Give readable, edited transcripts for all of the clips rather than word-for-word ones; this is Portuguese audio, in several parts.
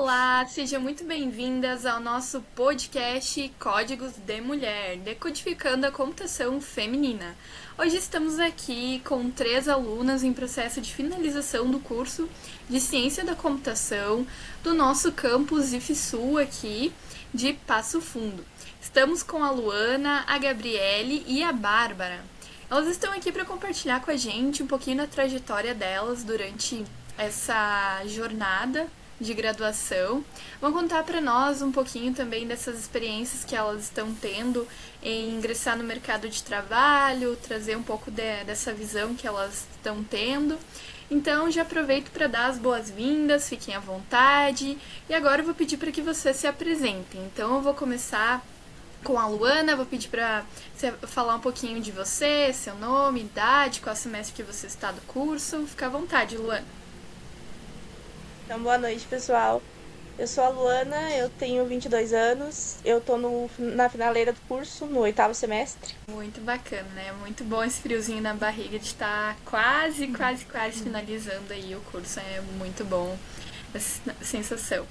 Olá, sejam muito bem-vindas ao nosso podcast Códigos de Mulher, decodificando a computação feminina. Hoje estamos aqui com 3 alunas em processo de finalização do curso de Ciência da Computação do nosso campus IFSU aqui de Passo Fundo. Estamos com a Luana, a Gabriele e a Bárbara. Elas estão aqui para compartilhar com a gente um pouquinho da trajetória delas durante essa jornada de graduação. Vão contar para nós um pouquinho também dessas experiências que elas estão tendo em ingressar no mercado de trabalho, trazer um pouco dessa visão que elas estão tendo. Então já aproveito para dar as boas-vindas, fiquem à vontade. E agora eu vou pedir para que vocês se apresentem. Então eu vou começar com a Luana, vou pedir para você falar um pouquinho de você, seu nome, idade, qual semestre que você está do curso. Fica à vontade, Luana. Então, boa noite, pessoal. Eu sou a Luana, eu tenho 22 anos, eu tô na finaleira do curso, no 8º semestre. Muito bacana, né? Muito bom esse friozinho na barriga de estar quase finalizando aí o curso. É muito bom essa sensação.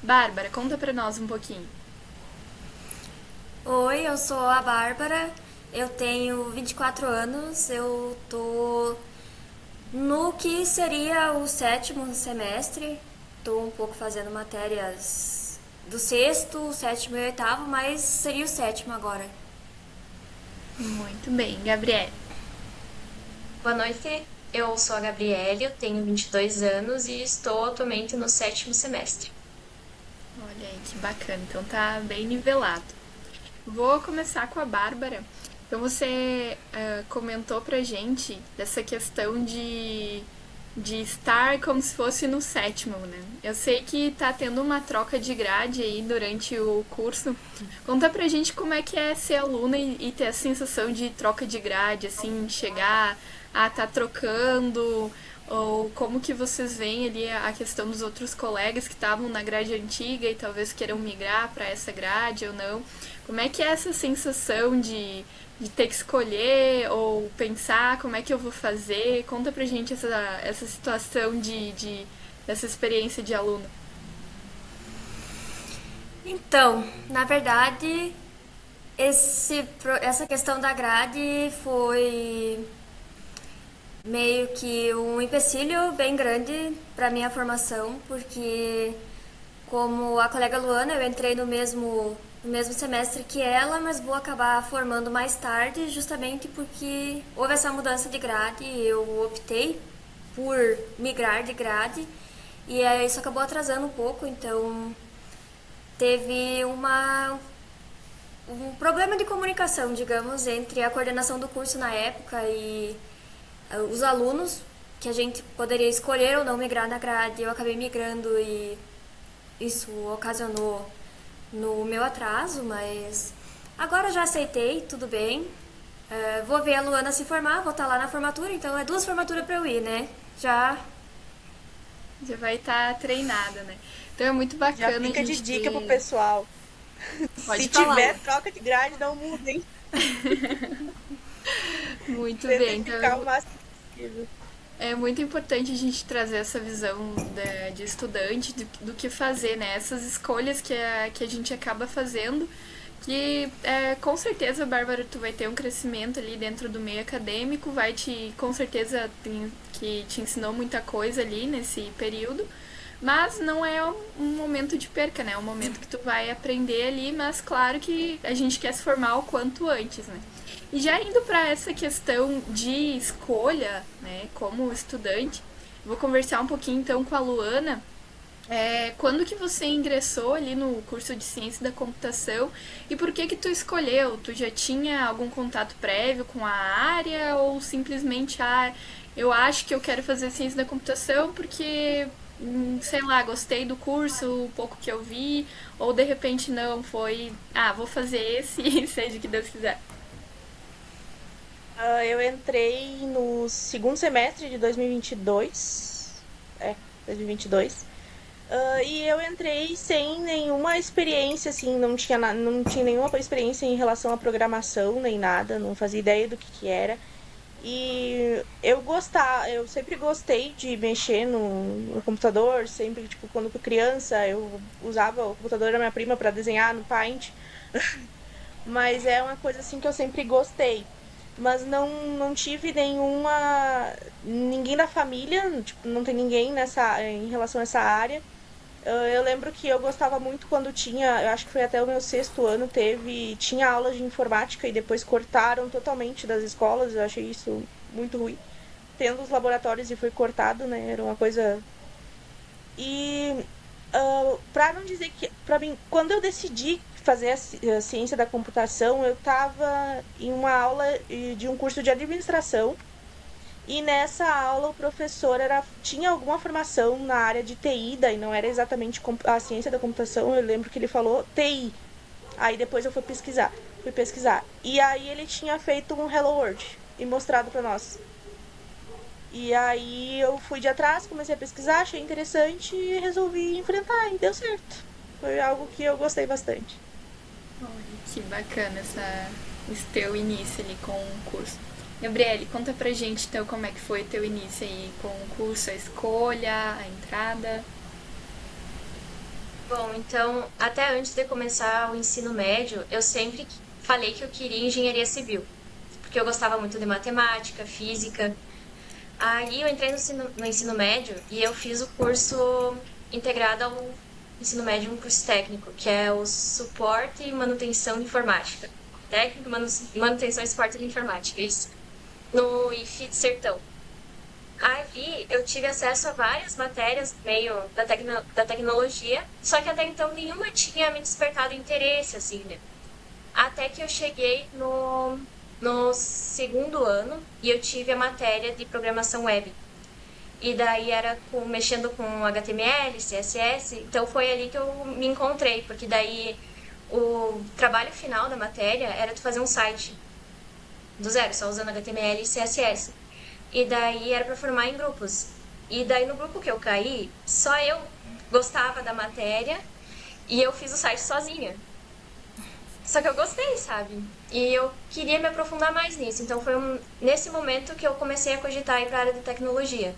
Bárbara, conta pra nós um pouquinho. Oi, eu sou a Bárbara, eu tenho 24 anos, eu tô no que seria o 7º semestre, tô um pouco fazendo matérias do 6º, 7º e 8º, mas seria o 7º agora. Muito bem, Gabriele. Boa noite, eu sou a Gabriele, eu tenho 22 anos e estou atualmente no 7º semestre. Olha aí que bacana, então tá bem nivelado. Vou começar com a Bárbara. Então você comentou pra gente dessa questão de estar como se fosse no 7º, né? Eu sei que tá tendo uma troca de grade aí durante o curso. Conta pra gente como é que é ser aluna e ter a sensação de troca de grade, assim, chegar a tá trocando, ou como que vocês veem ali a questão dos outros colegas que estavam na grade antiga e talvez queiram migrar para essa grade ou não. Como é que é essa sensação de ter que escolher ou pensar como é que eu vou fazer? Conta pra gente essa situação dessa experiência de aluno. Então, na verdade, essa questão da grade foi meio que um empecilho bem grande para minha formação, porque como a colega Luana, eu entrei no mesmo semestre que ela, mas vou acabar formando mais tarde, justamente porque houve essa mudança de grade e eu optei por migrar de grade e isso acabou atrasando um pouco, então teve um problema de comunicação, digamos, entre a coordenação do curso na época e os alunos, que a gente poderia escolher ou não migrar na grade. Eu acabei migrando e isso ocasionou no meu atraso, mas agora já aceitei, tudo bem. Vou ver a Luana se formar, vou estar lá na formatura, então é 2 formaturas pra eu ir, né? Já vai estar treinada, né? Então é muito Já bacana a fica de gente dica pro ter... pessoal. Pode Se falar. tiver troca de grade, não mudem. Muito bem, Tentem ficar então o máximo possível. é muito importante a gente trazer essa visão de estudante, do que fazer, né? Essas escolhas que a gente acaba fazendo, que com certeza, Bárbara, tu vai ter um crescimento ali dentro do meio acadêmico, com certeza, que te ensinou muita coisa ali nesse período, mas não é um momento de perca, né? É um momento que tu vai aprender ali, mas claro que a gente quer se formar o quanto antes, né? E já indo para essa questão de escolha, né, como estudante, vou conversar um pouquinho então com a Luana. Quando que você ingressou ali no curso de Ciência da Computação e por que que tu escolheu? Tu já tinha algum contato prévio com a área ou simplesmente, eu acho que eu quero fazer Ciência da Computação porque, sei lá, gostei do curso, o pouco que eu vi, ou de repente não, foi, vou fazer esse e seja o que Deus quiser. Eu entrei no 2º semestre de 2022. 2022. E eu entrei sem nenhuma experiência, assim, não tinha nenhuma experiência em relação à programação, nem nada, não fazia ideia do que era. E eu sempre gostei de mexer no computador, sempre, tipo, quando eu criança, eu usava o computador da minha prima para desenhar no Paint, mas é uma coisa assim que eu sempre gostei. Mas não tive ninguém da família, tipo, não tem ninguém em relação a essa área. Eu lembro que eu gostava muito quando tinha, eu acho que foi até o meu sexto ano, tinha aula de informática e depois cortaram totalmente das escolas, eu achei isso muito ruim. Tendo os laboratórios e foi cortado, né? Era uma coisa. E pra não dizer que, pra mim, quando eu decidi fazer a ciência da computação, eu tava em uma aula de um curso de administração e nessa aula o professor tinha alguma formação na área de TI, daí não era exatamente a ciência da computação, eu lembro que ele falou TI. Aí depois eu fui pesquisar. E aí ele tinha feito um Hello World e mostrado pra nós. E aí eu fui de atrás, comecei a pesquisar, achei interessante e resolvi enfrentar e deu certo. Foi algo que eu gostei bastante. Olha, que bacana esse teu início ali com o curso. Gabriele, conta pra gente então como é que foi teu início aí com o curso, a escolha, a entrada. Bom, então, até antes de começar o ensino médio, eu sempre falei que eu queria engenharia civil, porque eu gostava muito de matemática, física. Aí eu entrei no ensino médio e eu fiz o curso integrado ao ensino médio, um curso técnico, que é o Suporte e Manutenção de Informática. Técnico, Manutenção e Suporte de Informática, isso. No IF de Sertão. Aí eu tive acesso a várias matérias no meio da tecnologia, só que até então nenhuma tinha me despertado interesse, assim, né? Até que eu cheguei no segundo ano e eu tive a matéria de programação web. E daí era mexendo com HTML, CSS, então foi ali que eu me encontrei, porque daí o trabalho final da matéria era de fazer um site do zero, só usando HTML e CSS. E daí era para formar em grupos. E daí no grupo que eu caí, só eu gostava da matéria e eu fiz o site sozinha. Só que eu gostei, sabe? E eu queria me aprofundar mais nisso. Então foi nesse momento que eu comecei a cogitar ir para a área de tecnologia.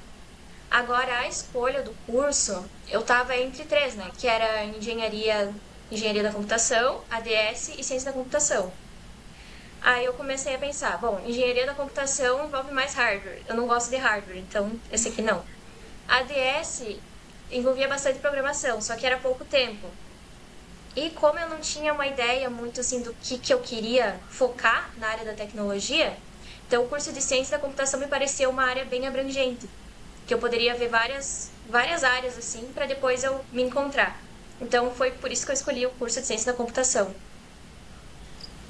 Agora, a escolha do curso, eu tava entre três, né? Que era engenharia da computação, ADS e ciência da computação. Aí eu comecei a pensar, bom, engenharia da computação envolve mais hardware. Eu não gosto de hardware, então esse aqui não. ADS envolvia bastante programação, só que era pouco tempo. E como eu não tinha uma ideia muito assim do que eu queria focar na área da tecnologia, então o curso de ciência da computação me pareceu uma área bem abrangente, que eu poderia ver várias áreas assim para depois eu me encontrar. Então foi por isso que eu escolhi o curso de ciência da computação.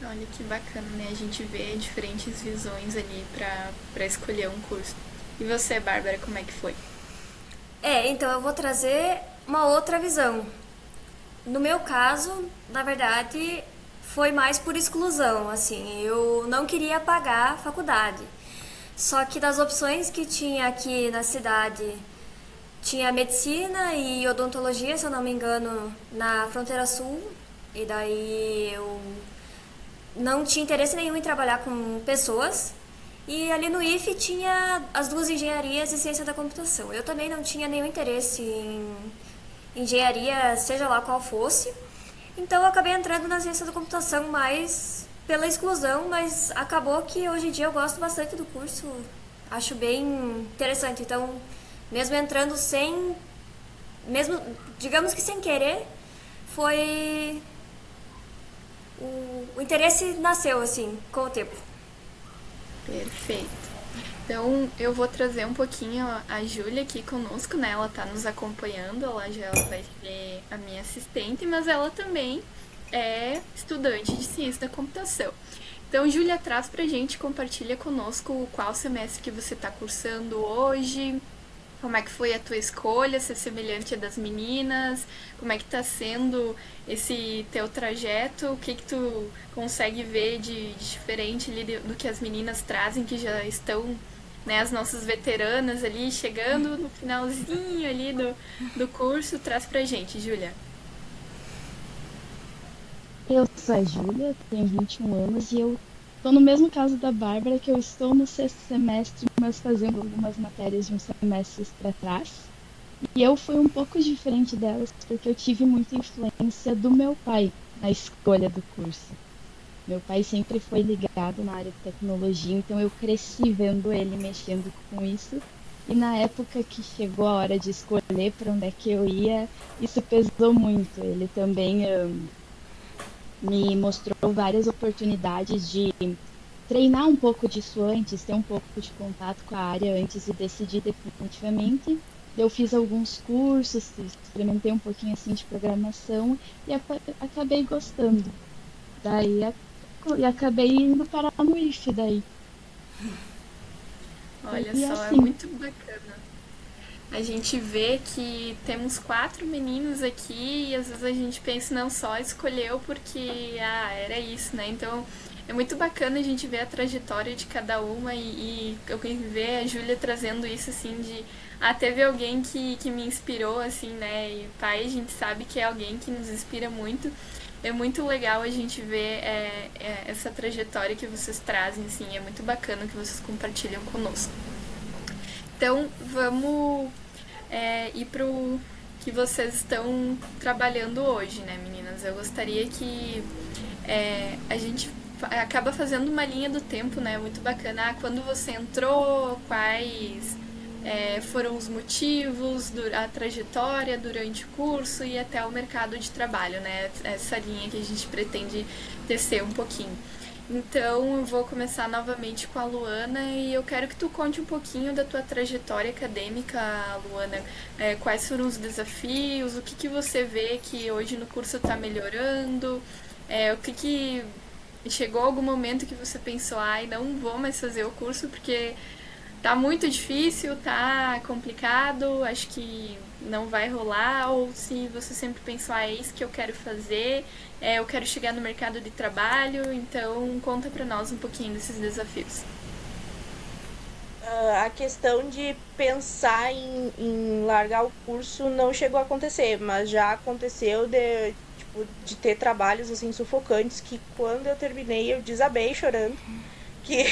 Olha que bacana, né? A gente vê diferentes visões ali pra escolher um curso. E você, Bárbara, como é que foi? Então eu vou trazer uma outra visão. No meu caso, na verdade, foi mais por exclusão, assim, eu não queria pagar a faculdade. Só que das opções que tinha aqui na cidade, tinha medicina e odontologia, se eu não me engano, na fronteira sul. E daí eu não tinha interesse nenhum em trabalhar com pessoas. E ali no IF tinha as duas engenharias e ciência da computação. Eu também não tinha nenhum interesse em engenharia, seja lá qual fosse. Então eu acabei entrando na ciência da computação mais pela exclusão, mas acabou que hoje em dia eu gosto bastante do curso. Acho bem interessante. Então, mesmo entrando digamos que sem querer, foi o interesse nasceu assim com o tempo. Perfeito. Então, eu vou trazer um pouquinho a Júlia aqui conosco, né? Ela tá nos acompanhando, ela já vai ser a minha assistente, mas ela também é estudante de ciência da computação. Então, Júlia, traz pra gente, compartilha conosco qual semestre que você tá cursando hoje, como é que foi a tua escolha, se é semelhante à das meninas, como é que tá sendo esse teu trajeto, o que que tu consegue ver de diferente ali do que as meninas trazem, que já estão, né, as nossas veteranas ali, chegando no finalzinho ali do curso. Traz pra gente, Júlia. Eu sou a Júlia, tenho 21 anos e eu Estou no mesmo caso da Bárbara, que eu estou no sexto semestre, mas fazendo algumas matérias de um semestre para trás. E eu fui um pouco diferente delas, porque eu tive muita influência do meu pai na escolha do curso. Meu pai sempre foi ligado na área de tecnologia, então eu cresci vendo ele mexendo com isso. E na época que chegou a hora de escolher para onde é que eu ia, isso pesou muito. Ele também me mostrou várias oportunidades de treinar um pouco disso antes, ter um pouco de contato com a área antes de decidir definitivamente. Eu fiz alguns cursos, experimentei um pouquinho assim de programação e acabei gostando. Daí e acabei indo parar no IF daí. Olha E só, é assim, muito bacana. A gente vê que temos 4 meninos aqui e às vezes a gente pensa, não, só escolheu porque, era isso, né? Então, é muito bacana a gente ver a trajetória de cada uma e eu ver a Júlia trazendo isso, assim, de, teve alguém que me inspirou, assim, né? E pai, a gente sabe que é alguém que nos inspira muito. É muito legal a gente ver essa trajetória que vocês trazem, assim, é muito bacana que vocês compartilham conosco. Então, vamos ir pro que vocês estão trabalhando hoje, né, meninas? Eu gostaria que a gente acaba fazendo uma linha do tempo, né? Muito bacana. Quando você entrou, quais foram os motivos, a trajetória durante o curso e até o mercado de trabalho, né? Essa linha que a gente pretende descer um pouquinho. Então, eu vou começar novamente com a Luana e eu quero que tu conte um pouquinho da tua trajetória acadêmica, Luana. Quais foram os desafios, o que você vê que hoje no curso está melhorando, o que chegou algum momento que você pensou, ai, não vou mais fazer o curso porque tá muito difícil, tá complicado, acho que não vai rolar, ou se você sempre pensou, é isso que eu quero fazer, eu quero chegar no mercado de trabalho, então conta pra nós um pouquinho desses desafios. A questão de pensar em largar o curso não chegou a acontecer, mas já aconteceu de ter trabalhos assim sufocantes que quando eu terminei eu desabei chorando, que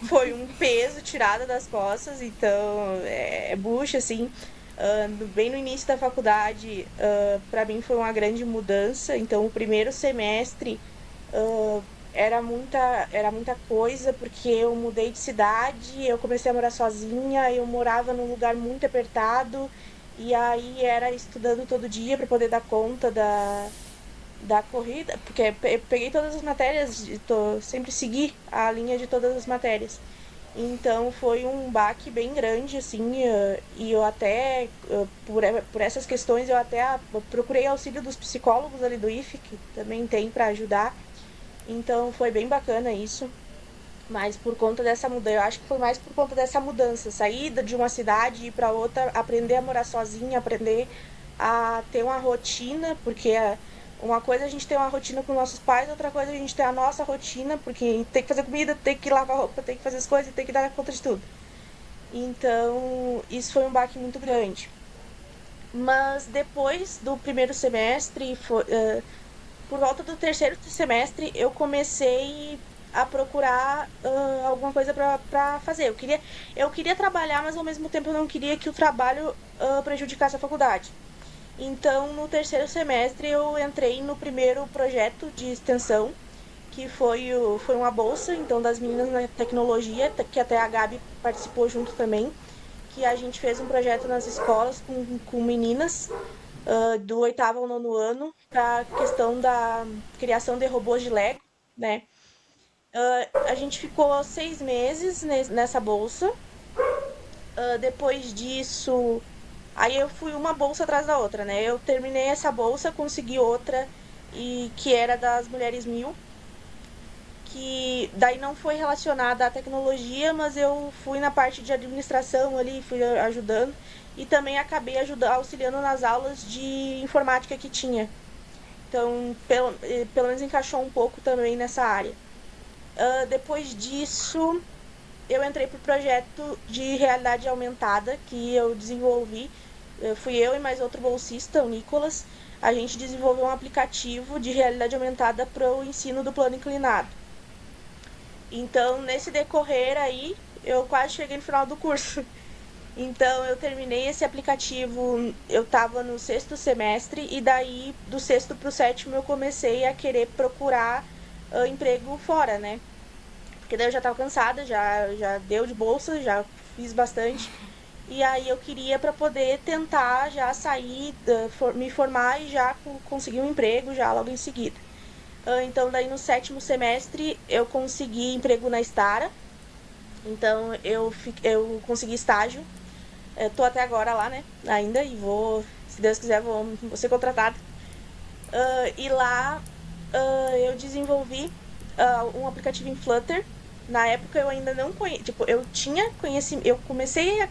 foi um peso tirado das costas, então bucha assim. Bem no início da faculdade, para mim foi uma grande mudança. Então, o primeiro semestre era muita coisa, porque eu mudei de cidade, eu comecei a morar sozinha, eu morava num lugar muito apertado, e aí era estudando todo dia para poder dar conta da corrida, porque eu peguei todas as matérias, sempre segui a linha de todas as matérias. Então foi um baque bem grande, assim, e eu até, por essas questões, eu até procurei auxílio dos psicólogos ali do IF, que também tem para ajudar. Então foi bem bacana isso. Mas por conta dessa mudança, eu acho que foi mais por conta dessa mudança, saída de uma cidade e ir para outra, aprender a morar sozinha, aprender a ter uma rotina, porque uma coisa é a gente ter uma rotina com nossos pais, outra coisa é a gente ter a nossa rotina, porque tem que fazer comida, tem que lavar roupa, tem que fazer as coisas, tem que dar conta de tudo. Então, isso foi um baque muito grande. Mas depois do primeiro semestre, por volta do terceiro semestre, eu comecei a procurar alguma coisa para fazer. Eu queria trabalhar, mas ao mesmo tempo eu não queria que o trabalho prejudicasse a faculdade. Então, no terceiro semestre, eu entrei no primeiro projeto de extensão, que foi uma bolsa, então, das meninas na tecnologia, que até a Gabi participou junto também, que a gente fez um projeto nas escolas com meninas do 8º ao 9º ano, para a questão da criação de robôs de Lego, né? A gente ficou 6 meses nessa bolsa. Depois disso, aí eu fui uma bolsa atrás da outra, né? Eu terminei essa bolsa, consegui outra, e que era das Mulheres 1000, que daí não foi relacionada à tecnologia, mas eu fui na parte de administração ali, fui ajudando, e também acabei auxiliando nas aulas de informática que tinha. Então, pelo menos encaixou um pouco também nessa área. Depois disso, eu entrei pro projeto de realidade aumentada que eu desenvolvi. Fui eu e mais outro bolsista, o Nicolas. A gente desenvolveu um aplicativo de realidade aumentada para o ensino do plano inclinado. Então, nesse decorrer aí, eu quase cheguei no final do curso. Então, eu terminei esse aplicativo, eu estava no 6º semestre, e daí, do 6º para o 7º, eu comecei a querer procurar emprego fora, né? Porque daí eu já estava cansada, já deu de bolsa, já fiz bastante. E aí eu queria para poder tentar já sair, me formar e já conseguir um emprego já logo em seguida. Então, daí no 7º semestre, eu consegui emprego na Stara. Então, eu consegui estágio. Tô até agora lá, né? Ainda. E vou, se Deus quiser, vou ser contratada. E lá eu desenvolvi um aplicativo em Flutter. Na época eu ainda não conhecia. Tipo, eu tinha conhecimento. Eu comecei a.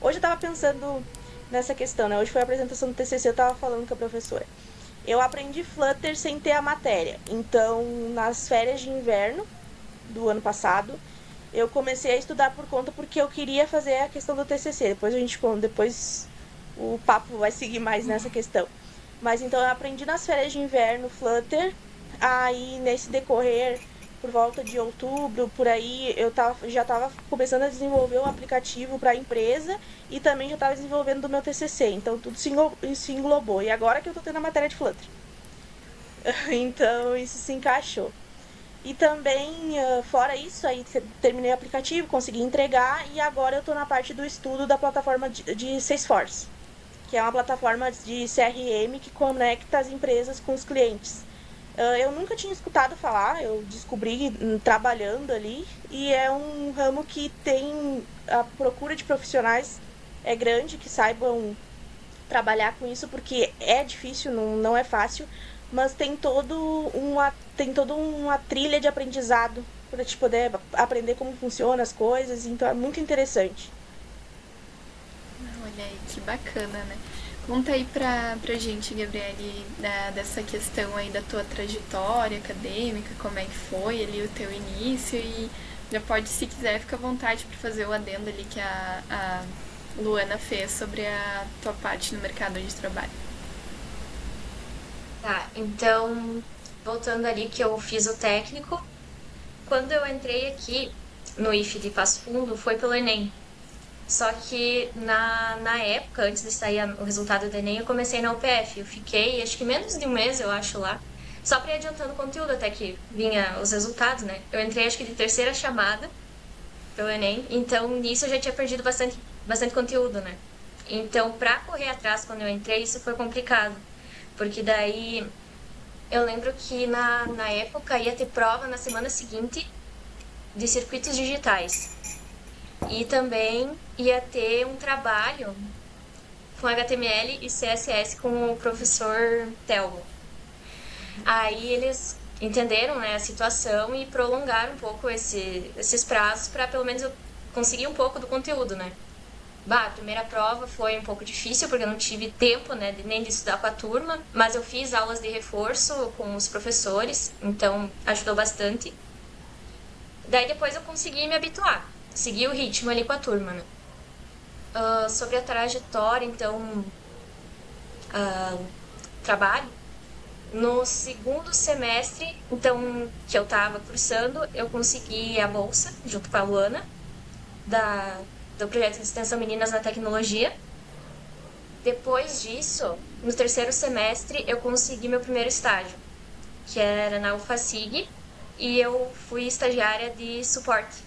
Hoje eu tava pensando nessa questão, né? Hoje foi a apresentação do TCC, eu tava falando com a professora. Eu aprendi Flutter sem ter a matéria. Então, nas férias de inverno do ano passado, eu comecei a estudar por conta porque eu queria fazer a questão do TCC. Depois o papo vai seguir mais nessa questão. Mas então eu aprendi nas férias de inverno Flutter. Aí nesse decorrer, por volta de outubro, por aí, já estava começando a desenvolver um aplicativo para a empresa e também já estava desenvolvendo do meu TCC. Então tudo se englobou. E agora que eu estou tendo a matéria de Flutter. Então isso se encaixou. E também, fora isso, aí terminei o aplicativo, consegui entregar e agora eu estou na parte do estudo da plataforma de Salesforce, que é uma plataforma de CRM que conecta as empresas com os clientes. Eu nunca tinha escutado falar, eu descobri trabalhando ali, e é um ramo que tem a procura de profissionais é grande, que saibam trabalhar com isso, porque é difícil, não é fácil, mas tem toda uma trilha de aprendizado para te poder aprender como funcionam as coisas, então é muito interessante. Olha aí, que bacana, né? Conta aí pra gente, Gabriele, dessa questão aí da tua trajetória acadêmica, como é que foi ali o teu início, e já pode, se quiser, fica à vontade para fazer o adendo ali que a Luana fez sobre a tua parte no mercado de trabalho. Tá, então, voltando ali que eu fiz o técnico, quando eu entrei aqui no IF de Passo Fundo, foi pelo Enem. Só que na época, antes de sair o resultado do Enem, eu comecei na UPF. Eu fiquei, acho que menos de um mês, eu acho, lá. Só para ir adiantando conteúdo até que vinha os resultados, né? Eu entrei, acho que de terceira chamada pelo Enem. Então, nisso eu já tinha perdido bastante conteúdo, né? Então, pra correr atrás, quando eu entrei, isso foi complicado. Porque daí, eu lembro que na época ia ter prova na semana seguinte de circuitos digitais. E também ia ter um trabalho com HTML e CSS com o professor Telmo. Aí eles entenderam, né, a situação e prolongaram um pouco esses prazos para pelo menos eu conseguir um pouco do conteúdo, né? A primeira prova foi um pouco difícil porque eu não tive tempo, né, nem de estudar com a turma, mas eu fiz aulas de reforço com os professores, então ajudou bastante. Daí depois eu consegui me habituar. Seguir o ritmo ali com a turma, né? Sobre a trajetória, então, trabalho. No segundo semestre, então, que eu estava cursando, eu consegui a bolsa, junto com a Luana, do projeto de extensão Meninas na Tecnologia. Depois disso, no terceiro semestre, eu consegui meu primeiro estágio, que era na UFASIG, e eu fui estagiária de suporte.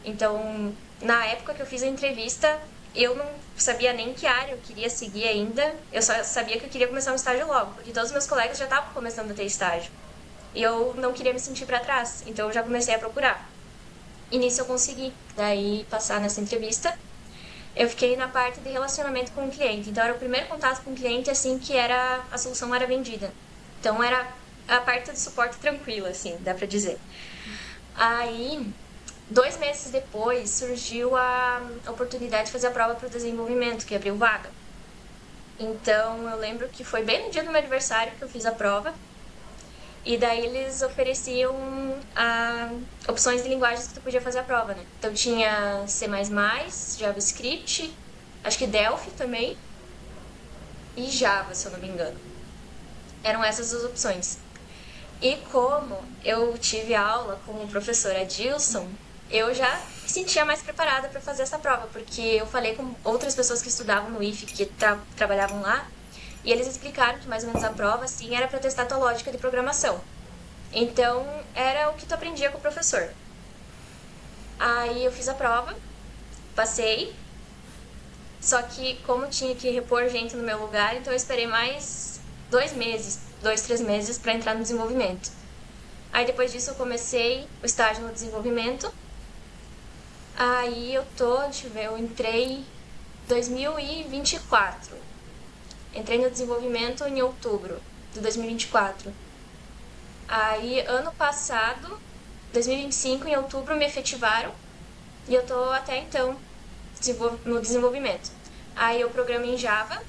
Então, na época que eu fiz a entrevista, eu não sabia nem que área eu queria seguir ainda. Eu só sabia que eu queria começar um estágio logo, porque todos os meus colegas já estavam começando a ter estágio. E eu não queria me sentir para trás, então eu já comecei a procurar. E nisso eu consegui, daí, passar nessa entrevista. Eu fiquei na parte de relacionamento com o cliente. Então, era o primeiro contato com o cliente, assim, que a solução era vendida. Então, era a parte de suporte tranquila, assim, dá pra dizer. Aí, 2 meses depois, surgiu a oportunidade de fazer a prova para o desenvolvimento, que abriu vaga. Então, eu lembro que foi bem no dia do meu aniversário que eu fiz a prova. E daí eles ofereciam opções de linguagens que tu podia fazer a prova, né? Então, tinha C++, JavaScript, acho que Delphi também, e Java, se eu não me engano. Eram essas as opções. E como eu tive aula com o professor Adilson, eu já me sentia mais preparada para fazer essa prova, porque eu falei com outras pessoas que estudavam no IFE, que trabalhavam lá, e eles explicaram que mais ou menos a prova, assim, era para testar tua lógica de programação. Então, era o que tu aprendia com o professor. Aí eu fiz a prova, passei, só que como tinha que repor gente no meu lugar, então eu esperei mais 2 meses, 3 meses para entrar no desenvolvimento. Aí depois disso eu comecei o estágio no desenvolvimento. Aí deixa eu ver, eu entrei em 2024. Entrei no desenvolvimento em outubro de 2024. Aí ano passado, 2025, em outubro, me efetivaram e eu tô até então no desenvolvimento. Aí eu programo em Java.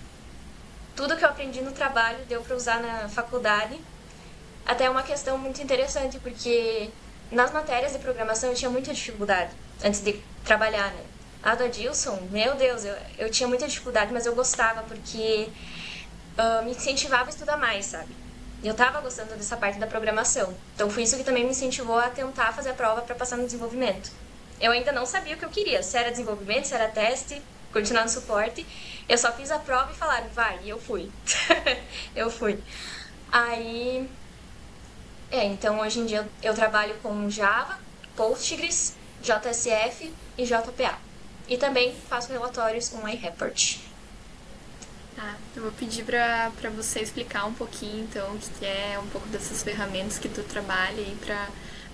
Tudo que eu aprendi no trabalho deu para usar na faculdade. Até uma questão muito interessante, porque nas matérias de programação eu tinha muita dificuldade antes de trabalhar, né? A do Adilson, meu Deus, eu tinha muita dificuldade, mas eu gostava, porque me incentivava a estudar mais, sabe? E eu tava gostando dessa parte da programação. Então foi isso que também me incentivou a tentar fazer a prova para passar no desenvolvimento. Eu ainda não sabia o que eu queria, se era desenvolvimento, se era teste, continuar no suporte. Eu só fiz a prova e falaram, vai, e eu fui. Eu fui. Aí, então hoje em dia eu trabalho com Java, Postgres, JSF e JPA. E também faço relatórios com iReport. Tá, eu vou pedir pra você explicar um pouquinho, então, o que é um pouco dessas ferramentas que tu trabalha e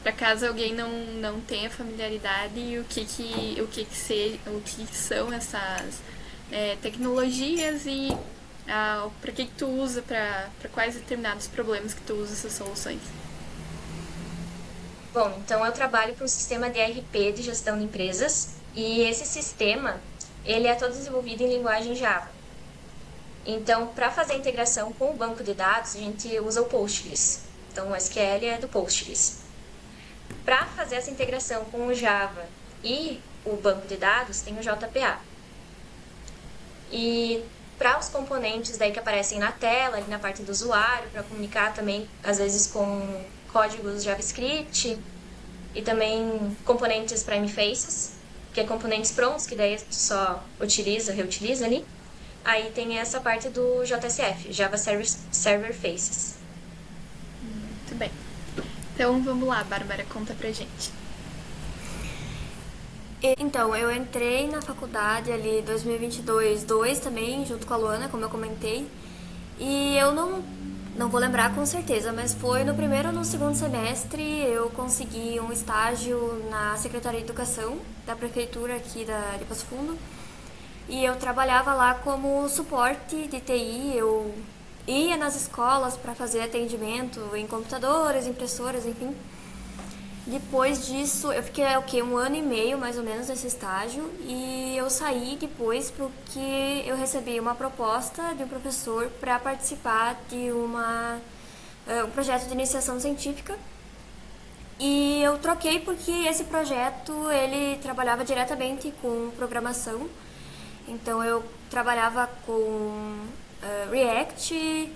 pra caso alguém não tenha familiaridade e o que são essas tecnologias e pra que tu usa, pra quais determinados problemas que tu usa essas soluções. Bom, então eu trabalho para um sistema de ERP de gestão de empresas e esse sistema, ele é todo desenvolvido em linguagem Java. Então, para fazer a integração com o banco de dados, a gente usa o Postgres. Então, o SQL é do Postgres. Para fazer essa integração com o Java e o banco de dados, tem o JPA. E para os componentes daí que aparecem na tela, ali na parte do usuário, para comunicar também, às vezes, com códigos JavaScript e também componentes para interfaces, que é componentes prontos, que daí só reutiliza ali. Aí tem essa parte do JSF, Java Server Faces. Muito bem. Então vamos lá, Bárbara, conta pra gente. Então, eu entrei na faculdade ali 2022 também, junto com a Luana, como eu comentei. E eu não vou lembrar com certeza, mas foi no primeiro ou no segundo semestre eu consegui um estágio na Secretaria de Educação da Prefeitura aqui de Passo Fundo. E eu trabalhava lá como suporte de TI, eu ia nas escolas para fazer atendimento em computadores, impressoras, enfim. Depois disso, eu fiquei 1 ano e meio mais ou menos nesse estágio e eu saí depois porque eu recebi uma proposta de um professor para participar de um projeto de iniciação científica. E eu troquei porque esse projeto ele trabalhava diretamente com programação. Então eu trabalhava com React,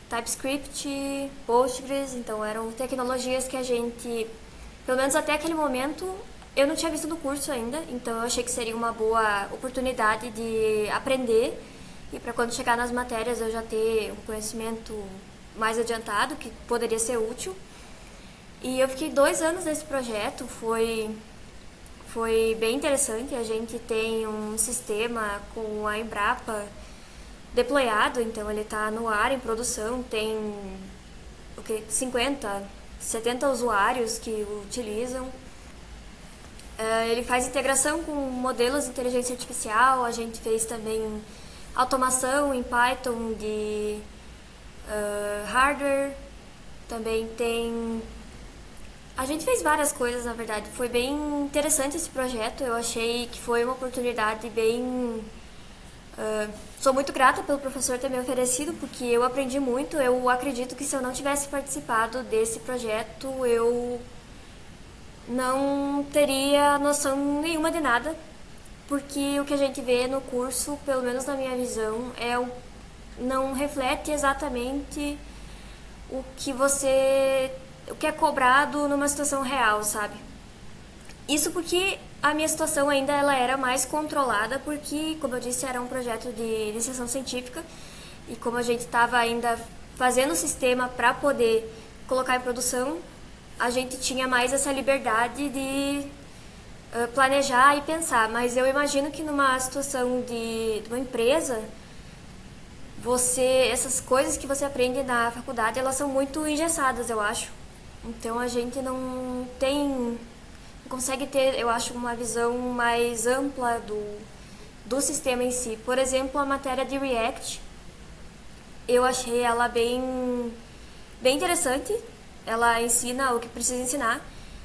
TypeScript, Postgres, então eram tecnologias que a gente, pelo menos até aquele momento, eu não tinha visto no curso ainda, então eu achei que seria uma boa oportunidade de aprender e para quando chegar nas matérias eu já ter um conhecimento mais adiantado, que poderia ser útil. E eu fiquei 2 anos nesse projeto, foi bem interessante. A gente tem um sistema com a Embrapa deployado, então ele está no ar, em produção, tem 50, 70 usuários que o utilizam. Ele faz integração com modelos de inteligência artificial, a gente fez também automação em Python de hardware, também tem... A gente fez várias coisas, na verdade. Foi bem interessante esse projeto. Eu achei que foi uma oportunidade bem... sou muito grata pelo professor ter me oferecido, porque eu aprendi muito. Eu acredito que se eu não tivesse participado desse projeto, eu não teria noção nenhuma de nada. Porque o que a gente vê no curso, pelo menos na minha visão, não reflete exatamente o que é cobrado numa situação real, sabe? Isso porque a minha situação ainda ela era mais controlada, porque, como eu disse, era um projeto de iniciação científica e como a gente estava ainda fazendo o sistema para poder colocar em produção, a gente tinha mais essa liberdade de planejar e pensar. Mas eu imagino que numa situação de uma empresa, essas coisas que você aprende na faculdade, elas são muito engessadas, eu acho. Então a gente não consegue ter, eu acho, uma visão mais ampla do sistema em si. Por exemplo, a matéria de React, eu achei ela bem interessante. Ela ensina o que precisa ensinar,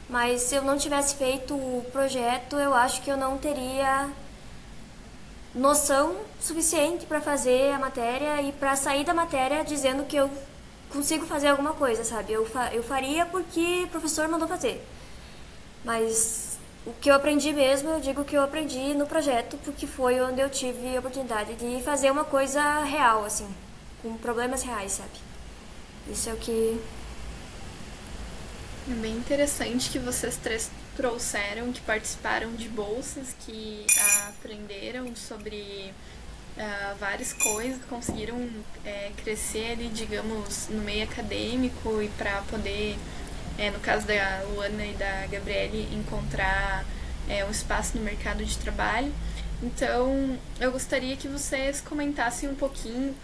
mas se eu não tivesse feito o projeto, eu acho que eu não teria noção suficiente para fazer a matéria e para sair da matéria dizendo que eu consigo fazer alguma coisa, sabe? Eu faria porque o professor mandou fazer. Mas o que eu aprendi mesmo, eu digo que eu aprendi no projeto, porque foi onde eu tive a oportunidade de fazer uma coisa real, assim, com problemas reais, sabe? Isso é o que... É bem interessante que vocês três trouxeram, que participaram de bolsas, que aprenderam sobre várias coisas, conseguiram crescer ali, digamos, no meio acadêmico e para poder, no caso da Luana e da Gabriele, encontrar um espaço no mercado de trabalho. Então, eu gostaria que vocês comentassem um pouquinho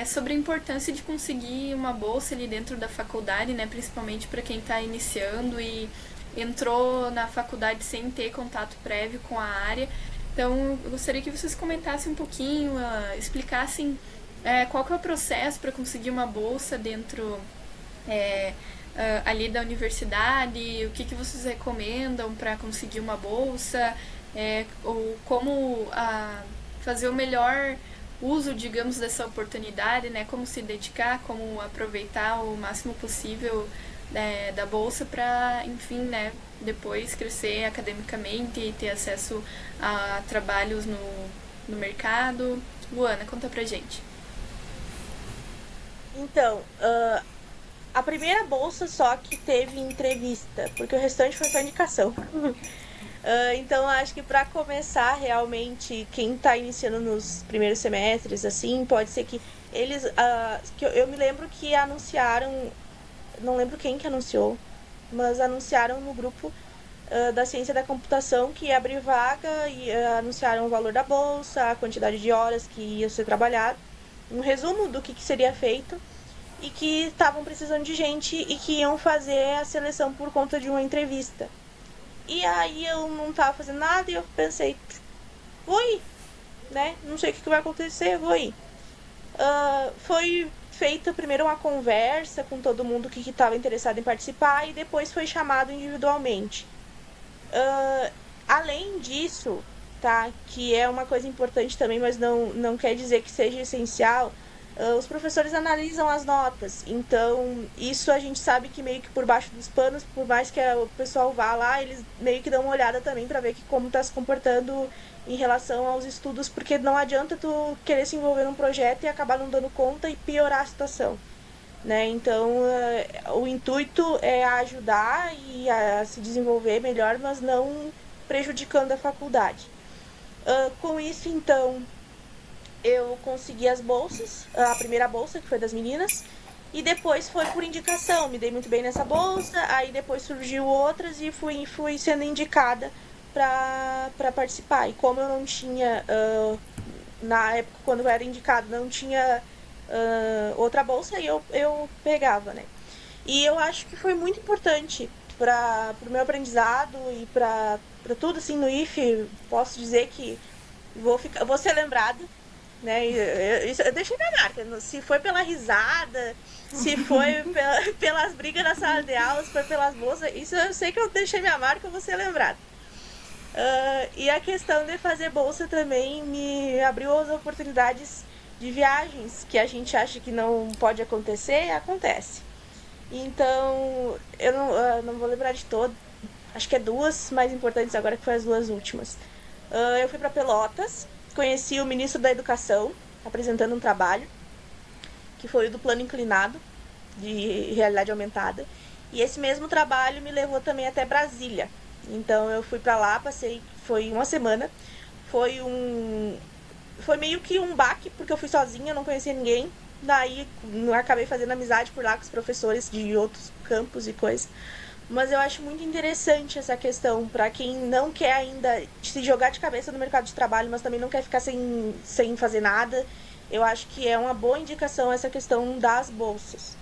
sobre a importância de conseguir uma bolsa ali dentro da faculdade, né, principalmente para quem está iniciando e entrou na faculdade sem ter contato prévio com a área. Então, eu gostaria que vocês comentassem um pouquinho, explicassem qual que é o processo para conseguir uma bolsa dentro ali da universidade, o que vocês recomendam para conseguir uma bolsa, ou como fazer o melhor uso, digamos, dessa oportunidade, né? Como se dedicar, como aproveitar o máximo possível da bolsa para, enfim, né, depois crescer academicamente e ter acesso a trabalhos no mercado. Luana, conta pra gente. Então, a primeira bolsa só que teve entrevista, porque o restante foi só indicação. Então, acho que para começar, realmente, quem está iniciando nos primeiros semestres, assim, pode ser que eles... que eu me lembro que anunciaram... Não lembro quem que anunciou, mas anunciaram no grupo da ciência da computação que ia abrir vaga e anunciaram o valor da bolsa, a quantidade de horas que ia ser trabalhado, um resumo do que seria feito e que estavam precisando de gente e que iam fazer a seleção por conta de uma entrevista. E aí eu não tava fazendo nada e eu pensei, vou ir, né? Não sei o que vai acontecer, vou ir. Foi feita primeiro uma conversa com todo mundo que estava interessado em participar e depois foi chamado individualmente. Além disso, tá? Que é uma coisa importante também, mas não quer dizer que seja essencial. Os professores analisam as notas, então isso a gente sabe que meio que por baixo dos panos, por mais que o pessoal vá lá, eles meio que dão uma olhada também para ver como está se comportando em relação aos estudos, porque não adianta tu querer se envolver num projeto e acabar não dando conta e piorar a situação, né? Então o intuito é ajudar e a se desenvolver melhor, mas não prejudicando a faculdade. Com isso, então, eu consegui as bolsas, a primeira bolsa, que foi das meninas, e depois foi por indicação, me dei muito bem nessa bolsa, aí depois surgiu outras e fui sendo indicada para participar. E como eu não tinha, na época quando eu era indicada, não tinha outra bolsa, aí eu pegava, né? E eu acho que foi muito importante para o meu aprendizado e para tudo, assim, no IF, posso dizer que vou ser lembrada, né? Eu deixei minha marca. Se foi pela risada, se foi pelas brigas na sala de aula, se foi pelas bolsas, isso eu sei que eu deixei minha marca, eu vou ser lembrada. E a questão de fazer bolsa também me abriu as oportunidades de viagens, que a gente acha que não pode acontecer, acontece. Então, eu não vou lembrar de todas, acho que é duas mais importantes agora, que foi as duas últimas. Eu fui para Pelotas, conheci o ministro da Educação, apresentando um trabalho, que foi o do Plano Inclinado. de realidade aumentada. E esse mesmo trabalho me levou também até Brasília. Então eu fui para lá, passei, foi uma semana. Foi meio que um baque, porque eu fui sozinha, não conhecia ninguém. Daí acabei fazendo amizade por lá com os professores de outros campos e coisas. Mas eu acho muito interessante essa questão para quem não quer ainda se jogar de cabeça no mercado de trabalho, mas também não quer ficar sem fazer nada. Eu acho que é uma boa indicação essa questão das bolsas.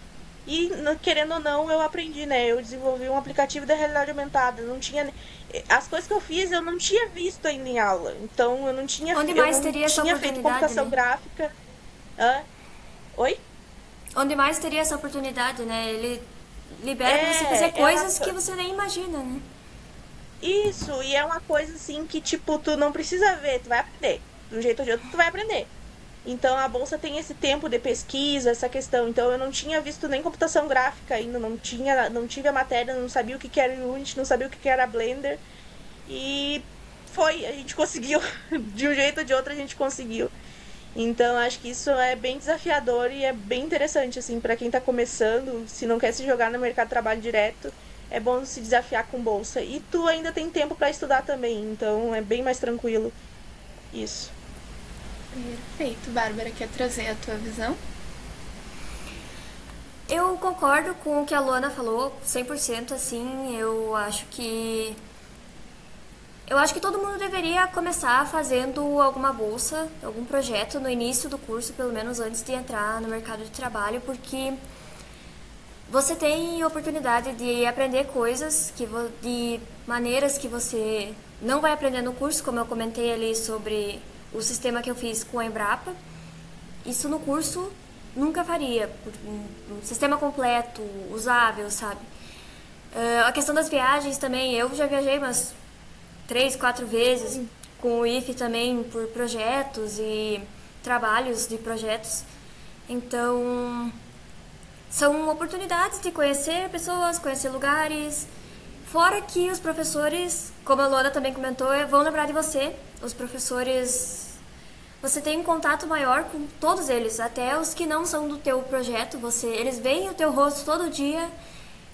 E, querendo ou não, eu aprendi, né? Eu desenvolvi um aplicativo da realidade aumentada. Não tinha. As coisas que eu fiz eu não tinha visto ainda em aula. Então eu não tinha, Onde eu mais não teria essa tinha feito oportunidade, computação né? gráfica. Hã? Oi? Onde mais teria essa oportunidade, né? Ele libera pra você fazer coisas que você nem imagina, né? Isso, e é uma coisa assim que, tipo, tu não precisa ver, tu vai aprender. De um jeito ou de outro, tu vai aprender. Então a bolsa tem esse tempo de pesquisa, essa questão. Então eu não tinha visto nem computação gráfica ainda, não tive a matéria, não sabia o que era Unity, não sabia o que era Blender. E a gente conseguiu. De um jeito ou de outro a gente conseguiu. Então acho que isso é bem desafiador e é bem interessante, assim, para quem tá começando, se não quer se jogar no mercado de trabalho direto, é bom se desafiar com bolsa. E tu ainda tem tempo para estudar também, então é bem mais tranquilo. Isso. Perfeito. Bárbara, quer trazer a tua visão? Eu concordo com o que a Luana falou, 100%, assim, eu acho que todo mundo deveria começar fazendo alguma bolsa, algum projeto no início do curso, pelo menos antes de entrar no mercado de trabalho, porque você tem oportunidade de aprender coisas, de maneiras que você não vai aprender no curso, como eu comentei ali sobre o sistema que eu fiz com a Embrapa. Isso no curso nunca faria, um sistema completo, usável, sabe? A questão das viagens também, eu já viajei umas 3, 4 vezes com o IFE também por projetos e trabalhos de projetos. Então, são oportunidades de conhecer pessoas, conhecer lugares. Fora que os professores, como a Luana também comentou, vão lembrar de você. Os professores, você tem um contato maior com todos eles, até os que não são do teu projeto. Eles veem o teu rosto todo dia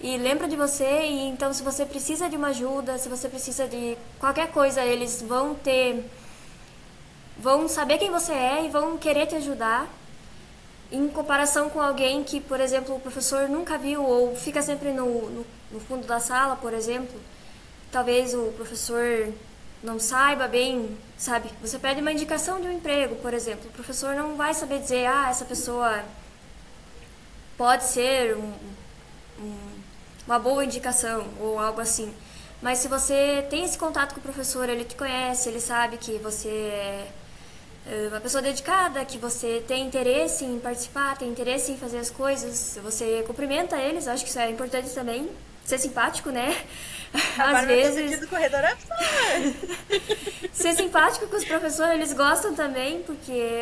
e lembra de você, e então se você precisa de uma ajuda, se você precisa de qualquer coisa, eles vão saber quem você é e vão querer te ajudar. Em comparação com alguém que, por exemplo, o professor nunca viu ou fica sempre no fundo da sala, por exemplo, talvez o professor não saiba bem, sabe? Você pede uma indicação de um emprego, por exemplo, o professor não vai saber dizer, essa pessoa pode ser uma boa indicação ou algo assim. Mas se você tem esse contato com o professor, ele te conhece, ele sabe que você é uma pessoa dedicada, que você tem interesse em participar, tem interesse em fazer as coisas, você cumprimenta eles, acho que isso é importante também, ser simpático, né? Às vezes do corredor é ser simpático com os professores, eles gostam também, porque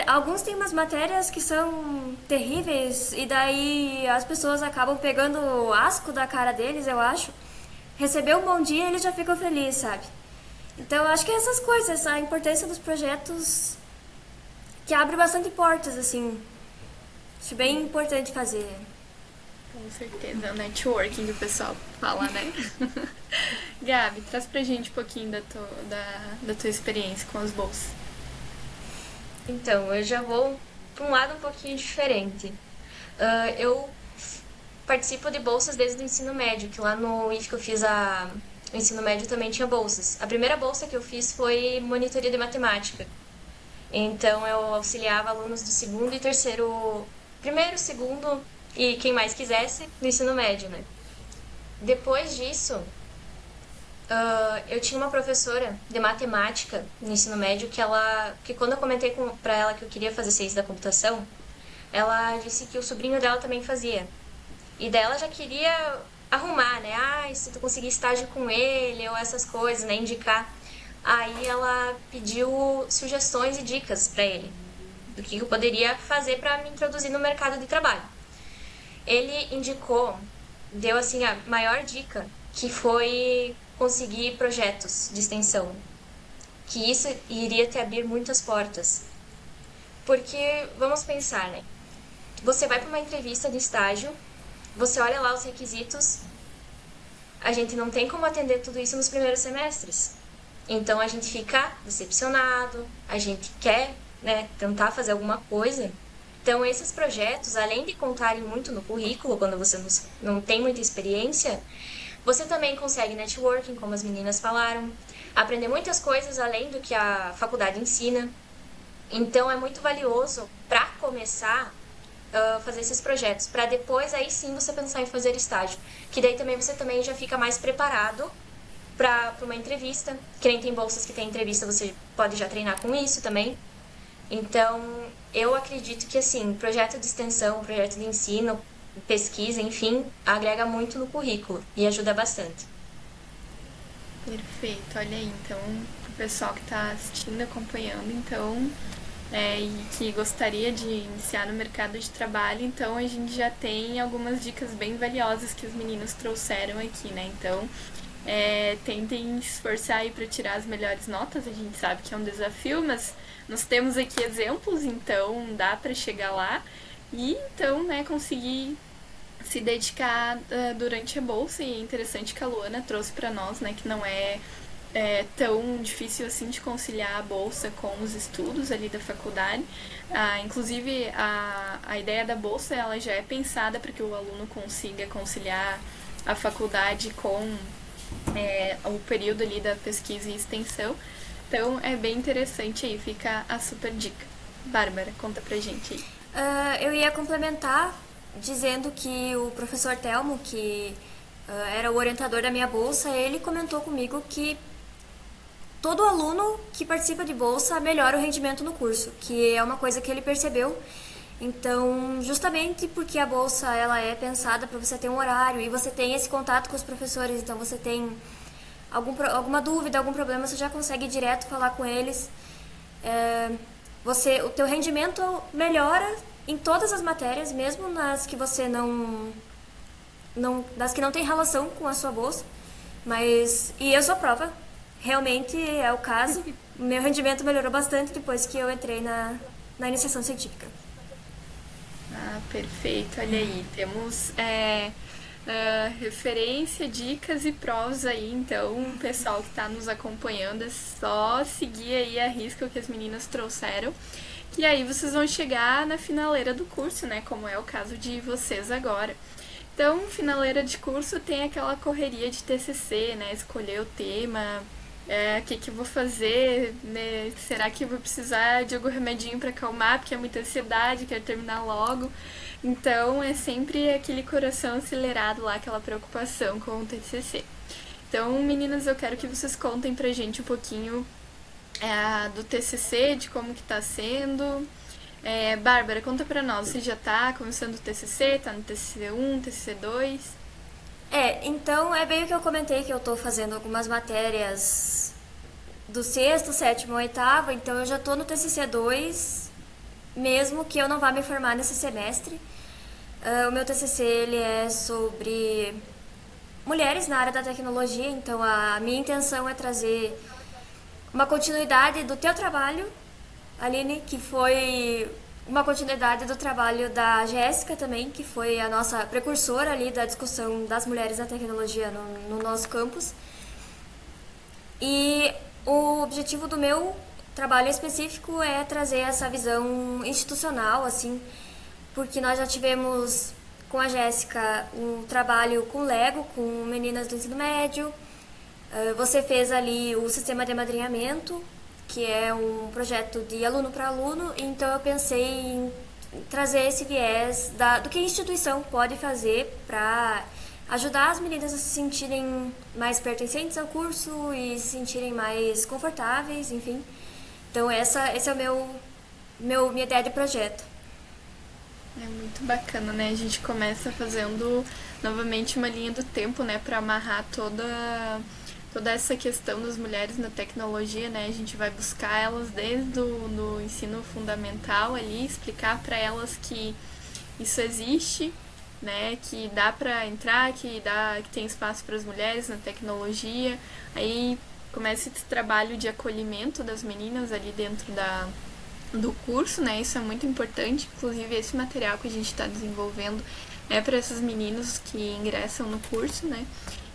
alguns têm umas matérias que são terríveis e daí as pessoas acabam pegando o asco da cara deles, eu acho. Receber um bom dia, eles já ficam felizes, sabe? Então eu acho que essas coisas, a importância dos projetos que abre bastante portas, assim. Acho bem importante fazer. Com certeza, o networking que o pessoal fala, né? Gabi, traz pra gente um pouquinho da tua experiência com as bolsas. Então, eu já vou para um lado um pouquinho diferente. Eu participo de bolsas desde o ensino médio, que lá no IF que eu fiz o ensino médio também tinha bolsas. A primeira bolsa que eu fiz foi monitoria de matemática. Então, eu auxiliava alunos do segundo e terceiro, primeiro, segundo e quem mais quisesse no ensino médio, né? Depois disso, eu tinha uma professora de matemática no ensino médio que quando eu comentei pra ela que eu queria fazer ciência da computação, ela disse que o sobrinho dela também fazia. E daí ela já queria arrumar, né? Se tu conseguir estágio com ele ou essas coisas, né? Indicar. Aí ela pediu sugestões e dicas pra ele do que eu poderia fazer pra me introduzir no mercado de trabalho. Ele deu assim a maior dica, que foi conseguir projetos de extensão, que isso iria te abrir muitas portas. Porque, vamos pensar, né? você vai para uma entrevista de estágio, você olha lá os requisitos, a gente não tem como atender tudo isso nos primeiros semestres. Então a gente fica decepcionado, a gente quer, né, tentar fazer alguma coisa. Então esses projetos, além de contarem muito no currículo, quando você não tem muita experiência, você também consegue networking, como as meninas falaram, aprender muitas coisas além do que a faculdade ensina. Então é muito valioso para começar fazer esses projetos, para depois aí sim você pensar em fazer estágio, que daí também você também já fica mais preparado para uma entrevista, que nem tem bolsas que tem entrevista, você pode já treinar com isso também. Então, eu acredito que assim, projeto de extensão, projeto de ensino, pesquisa, enfim, agrega muito no currículo e ajuda bastante. Perfeito, olha aí, então, o pessoal que está assistindo, acompanhando, então, e que gostaria de iniciar no mercado de trabalho, então a gente já tem algumas dicas bem valiosas que os meninos trouxeram aqui, né? Então, tentem se esforçar aí para tirar as melhores notas, a gente sabe que é um desafio, mas nós temos aqui exemplos, então dá para chegar lá e então, né, conseguir se dedicar durante a bolsa. E é interessante que a Luana trouxe para nós, né, que não é tão difícil assim de conciliar a bolsa com os estudos ali da faculdade. Inclusive, a ideia da bolsa ela já é pensada para que o aluno consiga conciliar a faculdade com o período ali da pesquisa e extensão. Então, é bem interessante aí, fica a super dica. Bárbara, conta pra gente aí. Eu ia complementar dizendo que o professor Telmo, que era o orientador da minha bolsa, ele comentou comigo que todo aluno que participa de bolsa melhora o rendimento no curso, que é uma coisa que ele percebeu. Então, justamente porque a bolsa ela é pensada para você ter um horário e você tem esse contato com os professores, então você tem alguma dúvida, algum problema, você já consegue direto falar com eles. O teu rendimento melhora em todas as matérias, mesmo nas que você das que não tem relação com a sua bolsa. E eu sou prova, realmente é o caso. O meu rendimento melhorou bastante depois que eu entrei na iniciação científica. Perfeito, olha aí, temos referência, dicas e provas aí, então o pessoal que está nos acompanhando é só seguir aí a risca o que as meninas trouxeram, e aí vocês vão chegar na finaleira do curso, né, como é o caso de vocês agora. Então, finaleira de curso tem aquela correria de TCC, né, escolher o tema, o que eu vou fazer, né? Será que eu vou precisar de algum remedinho para acalmar, porque é muita ansiedade, quero terminar logo. Então, é sempre aquele coração acelerado lá, aquela preocupação com o TCC. Então, meninas, eu quero que vocês contem pra gente um pouquinho do TCC, de como que tá sendo. Bárbara, conta pra nós, você já tá começando o TCC, tá no TCC 1, TCC 2? Então é bem o que eu comentei, que eu tô fazendo algumas matérias do sexto, sétimo, oitavo, então eu já tô no TCC 2, mesmo que eu não vá me formar nesse semestre. O meu TCC ele é sobre mulheres na área da tecnologia, então a minha intenção é trazer uma continuidade do teu trabalho, Aline, que foi uma continuidade do trabalho da Jéssica também, que foi a nossa precursora ali da discussão das mulheres na tecnologia no nosso campus. E o objetivo do meu trabalho específico é trazer essa visão institucional, assim, porque nós já tivemos com a Jéssica um trabalho com Lego, com meninas do ensino médio. Você fez ali o sistema de amadrinhamento, que é um projeto de aluno para aluno, então eu pensei em trazer esse viés do que a instituição pode fazer para ajudar as meninas a se sentirem mais pertencentes ao curso e se sentirem mais confortáveis, enfim. Então essa é minha ideia de projeto. É muito bacana, né? A gente começa fazendo novamente uma linha do tempo, né, para amarrar toda essa questão das mulheres na tecnologia, né? A gente vai buscar elas desde o ensino fundamental ali, explicar para elas que isso existe, né? Que dá para entrar, que tem espaço para as mulheres na tecnologia. Aí começa esse trabalho de acolhimento das meninas ali dentro do curso, né? Isso é muito importante, inclusive esse material que a gente está desenvolvendo é para esses meninos que ingressam no curso, né?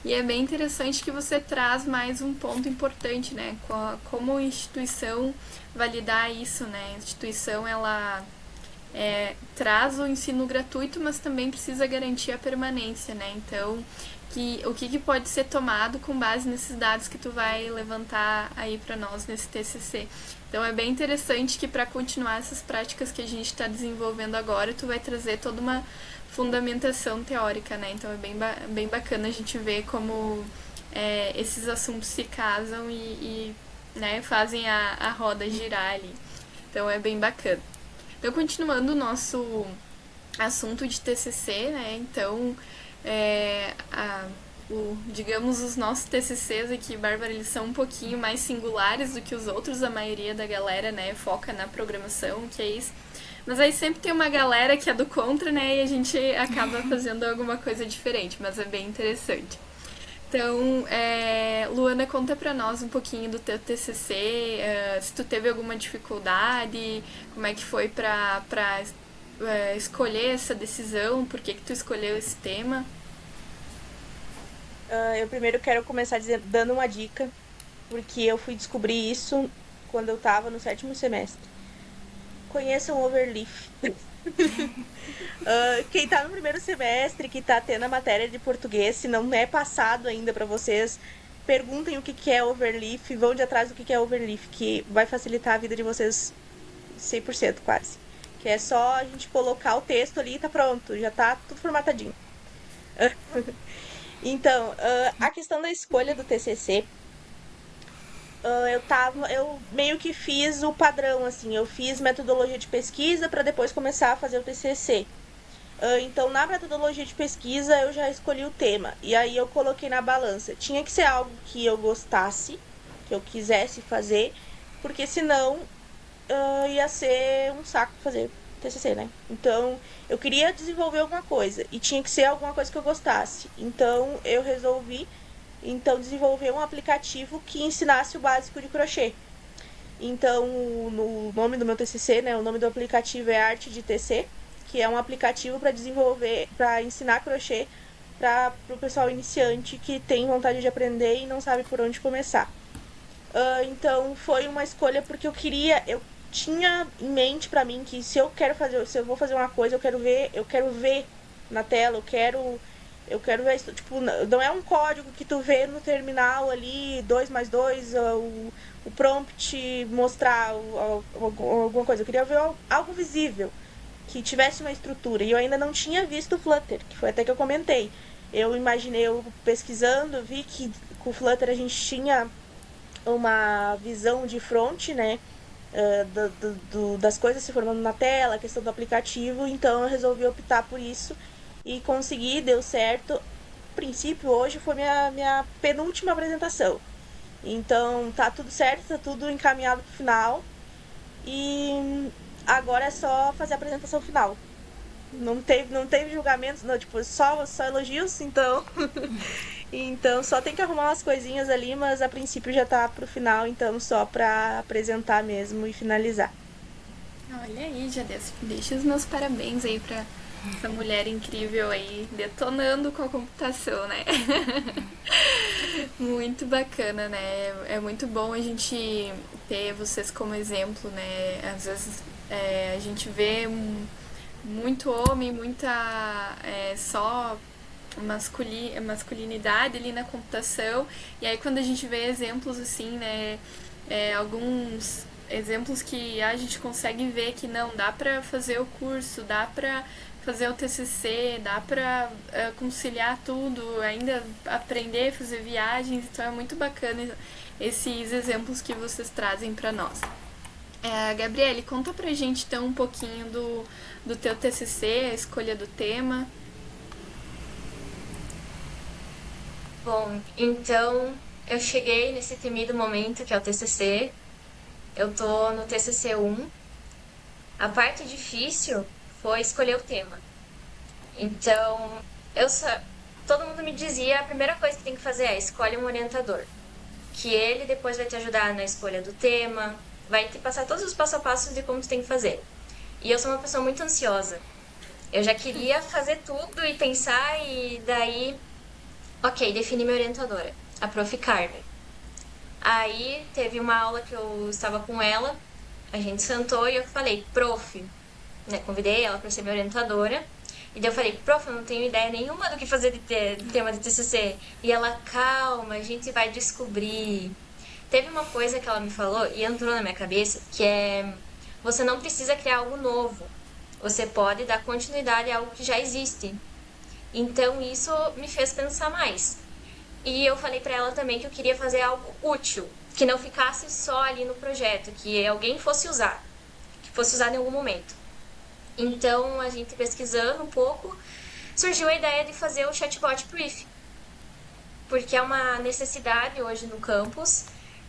E é bem interessante que você traz mais um ponto importante, né? Como instituição validar isso, né? A instituição, ela traz o ensino gratuito, mas também precisa garantir a permanência, né? Então, o que pode ser tomado com base nesses dados que tu vai levantar aí para nós nesse TCC. Então, é bem interessante que para continuar essas práticas que a gente está desenvolvendo agora, tu vai trazer toda uma fundamentação teórica, né? Então, é bem bacana a gente ver como esses assuntos se casam e né, fazem a roda girar ali. Então, é bem bacana. Então, continuando o nosso assunto de TCC, né? Então, digamos, os nossos TCCs aqui, Bárbara, eles são um pouquinho mais singulares do que os outros. A maioria da galera, né, foca na programação, que é isso. Mas aí sempre tem uma galera que é do contra, né, e a gente acaba fazendo alguma coisa diferente, mas é bem interessante. Então, Luana, conta pra nós um pouquinho do teu TCC, se tu teve alguma dificuldade, como é que foi pra escolher essa decisão, por que tu escolheu esse tema? Eu primeiro quero começar dando uma dica, porque eu fui descobrir isso quando eu tava no 7º semestre. Conheçam o Overleaf. Quem tá no primeiro semestre, que tá tendo a matéria de português, se não é passado ainda pra vocês, perguntem o que é Overleaf, vão de atrás do que é Overleaf, que vai facilitar a vida de vocês 100% quase. Que é só a gente colocar o texto ali e tá pronto, já tá tudo formatadinho. Então, a questão da escolha do TCC, eu meio que fiz o padrão, assim, eu fiz metodologia de pesquisa para depois começar a fazer o TCC. Então, na metodologia de pesquisa, eu já escolhi o tema, e aí eu coloquei na balança. Tinha que ser algo que eu gostasse, que eu quisesse fazer, porque senão ia ser um saco fazer TCC, né? Então, eu queria desenvolver alguma coisa, e tinha que ser alguma coisa que eu gostasse. Então, eu resolvi desenvolver um aplicativo que ensinasse o básico de crochê. Então, o nome do meu TCC, né, o nome do aplicativo é Arte de TC, que é um aplicativo para ensinar crochê para o pessoal iniciante que tem vontade de aprender e não sabe por onde começar. Então, foi uma escolha porque eu tinha em mente para mim que se eu vou fazer uma coisa, eu quero ver na tela, eu quero ver, tipo, não é um código que tu vê no terminal ali, 2+2, o prompt mostrar alguma coisa. Eu queria ver algo visível, que tivesse uma estrutura. E eu ainda não tinha visto o Flutter, que foi até que eu comentei. Eu pesquisando, vi que com o Flutter a gente tinha uma visão de front, né? Das coisas se formando na tela, a questão do aplicativo. Então eu resolvi optar por isso. E consegui, deu certo. A princípio, hoje foi minha penúltima apresentação. Então, tá tudo certo, tá tudo encaminhado pro final. E agora é só fazer a apresentação final. Não teve julgamentos, não, tipo, só elogios, então... Então, só tem que arrumar umas coisinhas ali, mas a princípio já tá pro final, então só pra apresentar mesmo e finalizar. Olha aí, já deixa os meus parabéns aí pra essa mulher incrível aí, detonando com a computação, né? Muito bacana, né? É muito bom a gente ter vocês como exemplo, né? Às vezes a gente vê muito homem, muita só masculinidade ali na computação, e aí quando a gente vê exemplos assim, né? Alguns exemplos que a gente consegue ver que não, dá pra fazer o curso, dá pra fazer o TCC, dá pra conciliar tudo, ainda aprender a fazer viagens, então é muito bacana esses exemplos que vocês trazem pra nós. Gabriele, conta pra gente então um pouquinho do teu TCC, a escolha do tema. Bom, então eu cheguei nesse temido momento que é o TCC. Eu tô no TCC 1. A parte difícil foi escolher o tema. Então, todo mundo me dizia, a primeira coisa que tem que fazer é escolhe um orientador, que ele depois vai te ajudar na escolha do tema, vai te passar todos os passo a passo de como tu tem que fazer. E eu sou uma pessoa muito ansiosa. Eu já queria fazer tudo e pensar, e daí, ok, defini minha orientadora, a Prof. Carmen. Aí teve uma aula que eu estava com ela, a gente sentou e eu falei, prof, né, convidei ela para ser minha orientadora. E daí eu falei, prof, eu não tenho ideia nenhuma do que fazer de tema de TCC. E ela, calma, a gente vai descobrir. Teve uma coisa que ela me falou e entrou na minha cabeça, que é, você não precisa criar algo novo. Você pode dar continuidade a algo que já existe. Então isso me fez pensar mais. E eu falei pra ela também que eu queria fazer algo útil, que não ficasse só ali no projeto, que alguém fosse usar, que fosse usado em algum momento. Então, a gente pesquisando um pouco, surgiu a ideia de fazer o chatbot Brief, porque é uma necessidade hoje no campus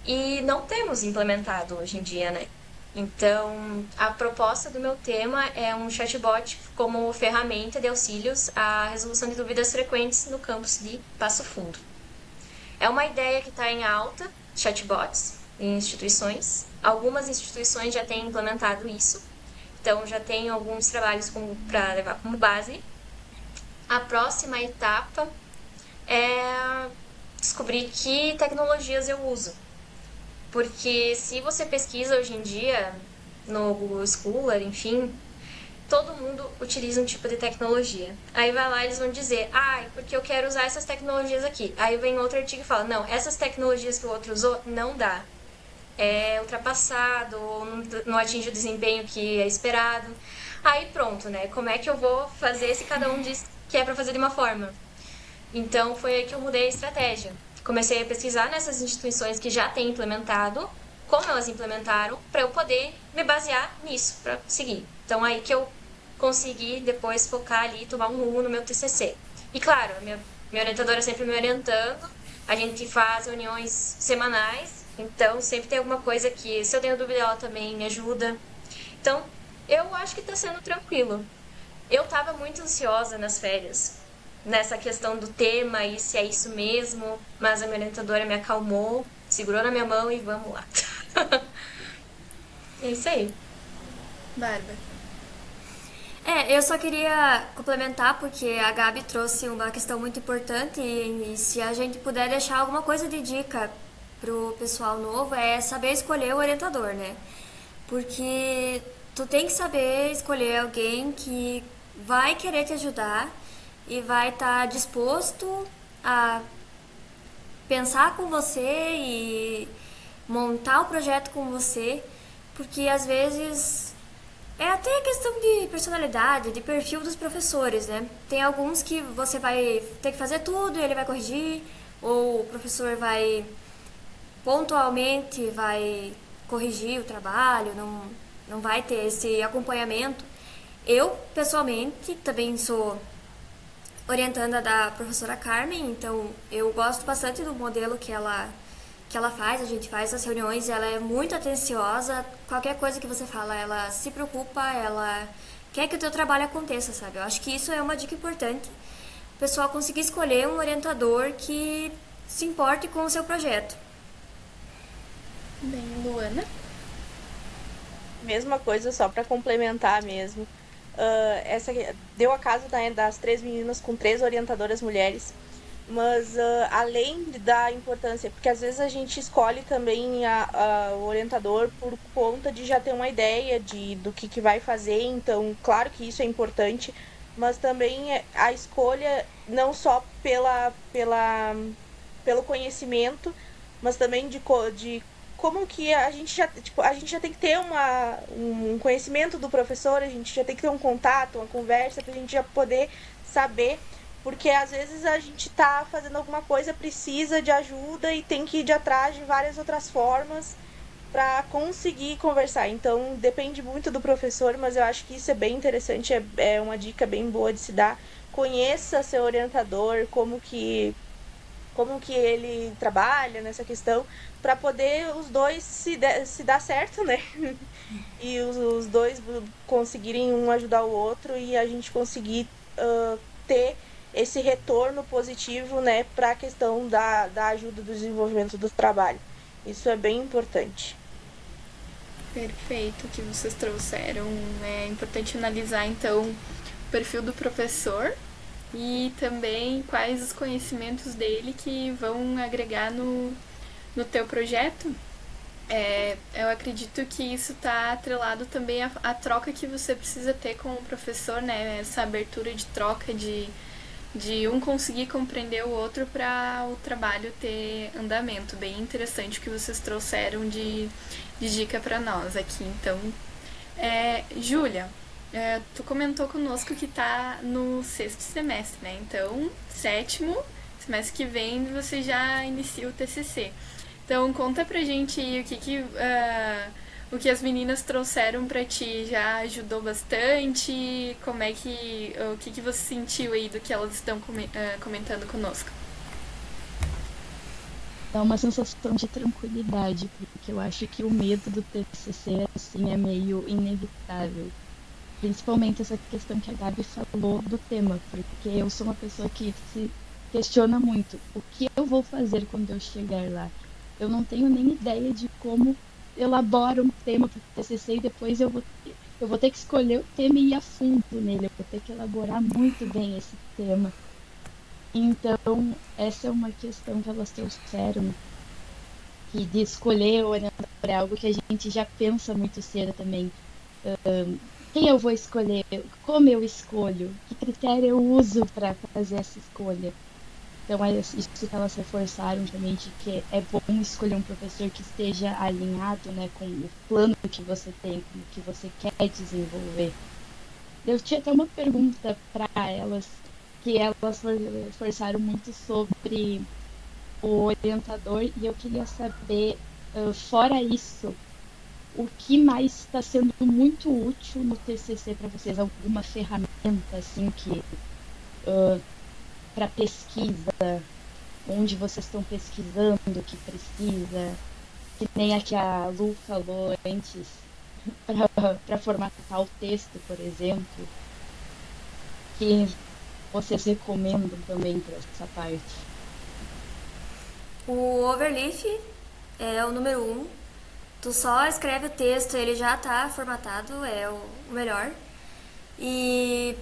e não temos implementado hoje em dia, né? Então, a proposta do meu tema é um chatbot como ferramenta de auxílios à resolução de dúvidas frequentes no campus de Passo Fundo. É uma ideia que está em alta, chatbots, em instituições. Algumas instituições já têm implementado isso, então já tem alguns trabalhos para levar como base. A próxima etapa é descobrir que tecnologias eu uso. Porque se você pesquisa hoje em dia no Google Scholar, enfim, todo mundo utiliza um tipo de tecnologia. Aí vai lá e eles vão dizer, porque eu quero usar essas tecnologias aqui. Aí vem outro artigo e fala, não, essas tecnologias que o outro usou, não dá. É ultrapassado, ou não atinge o desempenho que é esperado. Aí pronto, né? Como é que eu vou fazer se cada um diz que é para fazer de uma forma? Então foi aí que eu mudei a estratégia. Comecei a pesquisar nessas instituições que já têm implementado, como elas implementaram, para eu poder me basear nisso, para seguir. Então aí que eu consegui depois focar ali, tomar um rumo no meu TCC. E claro, minha orientadora sempre me orientando, a gente faz reuniões semanais, então sempre tem alguma coisa que, se eu tenho dúvida, ela também me ajuda. Então, eu acho que está sendo tranquilo. Eu estava muito ansiosa nas férias, nessa questão do tema e se é isso mesmo, mas a minha orientadora me acalmou, segurou na minha mão e vamos lá. É isso aí. Bárbara. Eu só queria complementar, porque a Gabi trouxe uma questão muito importante e se a gente puder deixar alguma coisa de dica pro pessoal novo, é saber escolher o orientador, né? Porque tu tem que saber escolher alguém que vai querer te ajudar e vai estar disposto a pensar com você e montar o projeto com você, porque às vezes é até questão de personalidade, de perfil dos professores, né? Tem alguns que você vai ter que fazer tudo e ele vai corrigir, ou o professor vai pontualmente vai corrigir o trabalho, não vai ter esse acompanhamento. Eu, pessoalmente, também sou orientanda da professora Carmen, então eu gosto bastante do modelo que ela faz, a gente faz as reuniões, ela é muito atenciosa, qualquer coisa que você fala, ela se preocupa, ela quer que o teu trabalho aconteça, sabe? Eu acho que isso é uma dica importante, o pessoal conseguir escolher um orientador que se importe com o seu projeto. Bem, Luana? Mesma coisa, só para complementar mesmo. Essa deu a caso das 3 meninas com 3 orientadoras mulheres, mas além da importância, porque às vezes a gente escolhe também o orientador por conta de já ter uma ideia do que vai fazer, então claro que isso é importante, mas também a escolha não só pelo conhecimento, mas também de como que a gente já tem que ter um conhecimento do professor, a gente já tem que ter um contato, uma conversa, pra gente já poder saber, porque às vezes a gente tá fazendo alguma coisa, precisa de ajuda e tem que ir de atrás de várias outras formas para conseguir conversar. Então depende muito do professor, mas eu acho que isso é bem interessante, é uma dica bem boa de se dar. Conheça seu orientador, como que ele trabalha nessa questão, para poder os dois se dar certo, né? E os dois conseguirem um ajudar o outro e a gente conseguir ter esse retorno positivo, né, para a questão da ajuda do desenvolvimento do trabalho. Isso é bem importante. Perfeito, que vocês trouxeram. É importante analisar então o perfil do professor e também quais os conhecimentos dele que vão agregar no teu projeto. Eu acredito que isso está atrelado também à troca que você precisa ter com o professor, né? Essa abertura de troca, de um conseguir compreender o outro para o trabalho ter andamento. Bem interessante o que vocês trouxeram de dica para nós aqui. Então, Júlia, tu comentou conosco que está no 6º semestre, né? Então, 7º, semestre que vem, você já inicia o TCC. Então, conta pra gente aí o que as meninas trouxeram pra ti. Já ajudou bastante? O que você sentiu aí do que elas estão comentando conosco? Dá uma sensação de tranquilidade, porque eu acho que o medo do TCC, assim, é meio inevitável. Principalmente essa questão que a Gabi falou do tema, porque eu sou uma pessoa que se questiona muito o que eu vou fazer quando eu chegar lá. Eu não tenho nem ideia de como elabora um tema para o TCC e depois eu vou ter que escolher o tema e ir a fundo nele. Eu vou ter que elaborar muito bem esse tema. Então, essa é uma questão que elas trouxeram, que de escolher o orientador é algo que a gente já pensa muito cedo também. Quem eu vou escolher? Como eu escolho? Que critério eu uso para fazer essa escolha? Então, é isso que elas reforçaram também, de que é bom escolher um professor que esteja alinhado, né, com o plano que você tem, com o que você quer desenvolver. Eu tinha até uma pergunta para elas, que elas reforçaram muito sobre o orientador, e eu queria saber, fora isso, o que mais está sendo muito útil no TCC para vocês? Alguma ferramenta, assim, que... para pesquisa, onde vocês estão pesquisando, que precisa, que nem a que a Lu falou antes, para formatar o texto, por exemplo, que vocês recomendam também para essa parte. O Overleaf é o número 1. Tu só escreve o texto, ele já tá formatado, é o melhor. E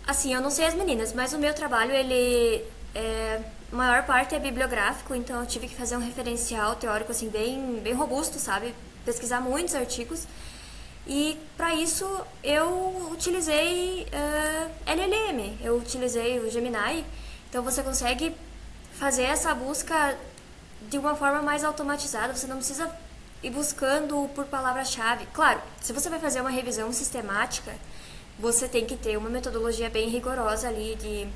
assim, eu não sei as meninas, mas o meu trabalho, a maior parte é bibliográfico, então eu tive que fazer um referencial teórico, assim, bem robusto, sabe? Pesquisar muitos artigos. E para isso eu utilizei LLM, eu utilizei o Gemini, então você consegue fazer essa busca de uma forma mais automatizada, você não precisa ir buscando por palavra-chave. Claro, se você vai fazer uma revisão sistemática, você tem que ter uma metodologia bem rigorosa ali de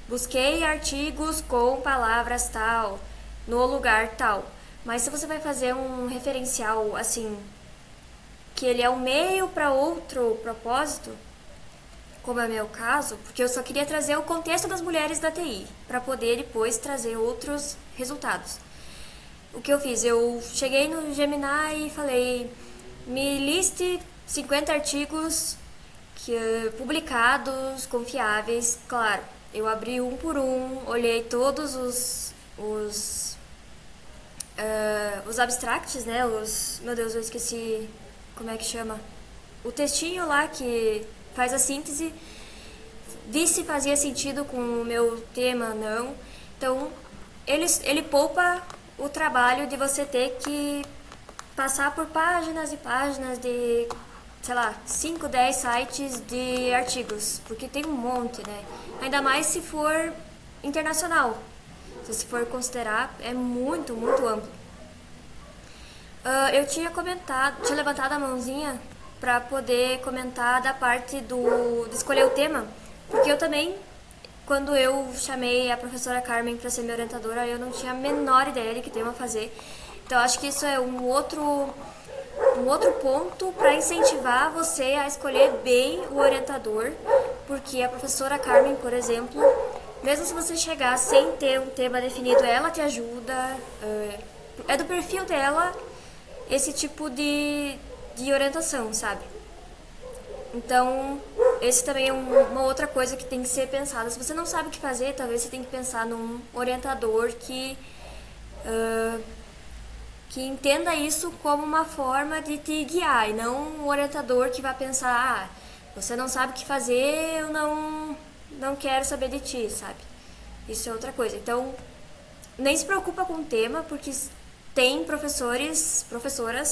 busquei artigos com palavras tal, no lugar tal. Mas se você vai fazer um referencial assim, que ele é um meio para outro propósito, como é o meu caso, porque eu só queria trazer o contexto das mulheres da TI, para poder depois trazer outros resultados. O que eu fiz? Eu cheguei no Gemini e falei, me liste 50 artigos publicados, confiáveis. Claro, eu abri um por um, olhei todos os abstracts, né? Meu Deus, eu esqueci como é que chama. O textinho lá que faz a síntese, vi se fazia sentido com o meu tema, não. Então, ele poupa o trabalho de você ter que passar por páginas e páginas de, sei lá, 5, 10 sites de artigos, porque tem um monte, né? Ainda mais se for internacional. Se for considerar, é muito, muito amplo. Eu tinha levantado a mãozinha para poder comentar da parte de escolher o tema, porque eu também, quando eu chamei a professora Carmen para ser minha orientadora, eu não tinha a menor ideia de que tema fazer. Então, acho que isso é um outro ponto para incentivar você a escolher bem o orientador, porque a professora Carmen, por exemplo, mesmo se você chegar sem ter um tema definido, ela te ajuda, é do perfil dela esse tipo de orientação, sabe? Então, esse também é uma outra coisa que tem que ser pensada. Se você não sabe o que fazer, talvez você tenha que pensar num orientador que que entenda isso como uma forma de te guiar e não um orientador que vai pensar, você não sabe o que fazer, eu não quero saber de ti, sabe? Isso é outra coisa. Então, nem se preocupa com o tema, porque tem professoras,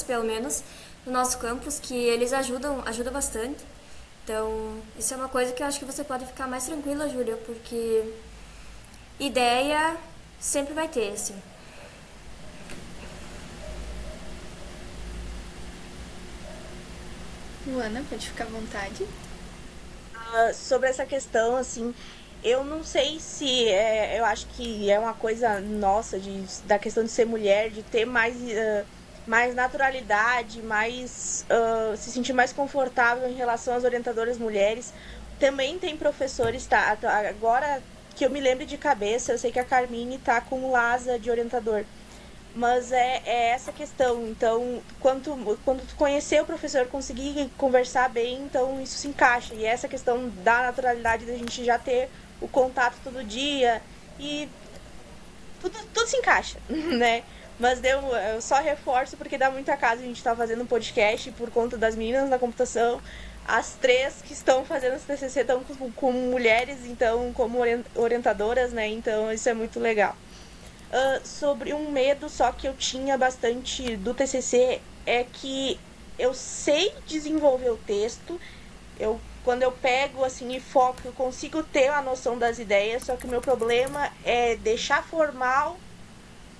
pelo menos, no nosso campus, que eles ajudam bastante. Então, isso é uma coisa que eu acho que você pode ficar mais tranquila, Júlia, porque ideia sempre vai ter, assim. Luana, pode ficar à vontade. Sobre essa questão, assim, eu não sei se eu acho que é uma coisa nossa da questão de ser mulher, de ter mais naturalidade, se sentir mais confortável em relação às orientadoras mulheres. Também tem professores, tá? Agora que eu me lembro de cabeça, eu sei que a Carmine tá com o Lasa de orientador. Mas é essa questão. Então, quando tu conhecer o professor, conseguir conversar bem, então isso se encaixa. E essa questão da naturalidade da gente já ter o contato todo dia e tudo se encaixa, né? Mas eu só reforço porque dá muita casa. A gente tá fazendo um podcast por conta das meninas da computação. As 3 que estão fazendo esse TCC estão como mulheres, então, como orientadoras, né? Então, isso é muito legal. Sobre um medo só que eu tinha bastante do TCC é que eu sei desenvolver o texto, quando eu pego assim e foco, eu consigo ter a noção das ideias, só que o meu problema é deixar formal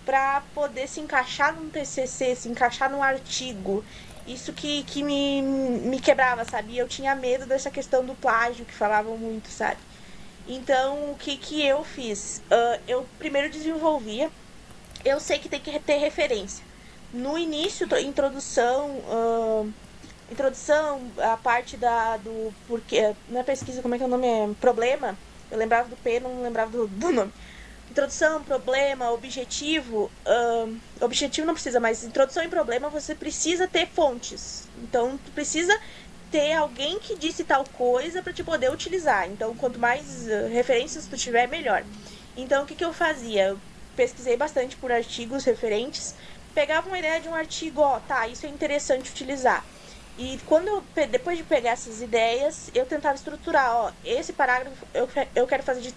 para poder se encaixar num TCC, se encaixar num artigo. Isso que me quebrava, sabe? Eu tinha medo dessa questão do plágio, que falavam muito, sabe? Então, o que eu fiz? Eu primeiro desenvolvia. Eu sei que tem que ter referência. No início, introdução, a parte do porquê. Na pesquisa, como é que é o nome? Problema. Eu lembrava do P, não lembrava do nome. Introdução, problema, objetivo. Objetivo não precisa, mas introdução e problema você precisa ter fontes. Então, tu precisa ter alguém que disse tal coisa para te poder utilizar. Então, quanto mais referências tu tiver, melhor. Então, o que eu fazia? Eu pesquisei bastante por artigos referentes, pegava uma ideia de um artigo, isso é interessante utilizar. E depois de pegar essas ideias, eu tentava estruturar, esse parágrafo eu quero fazer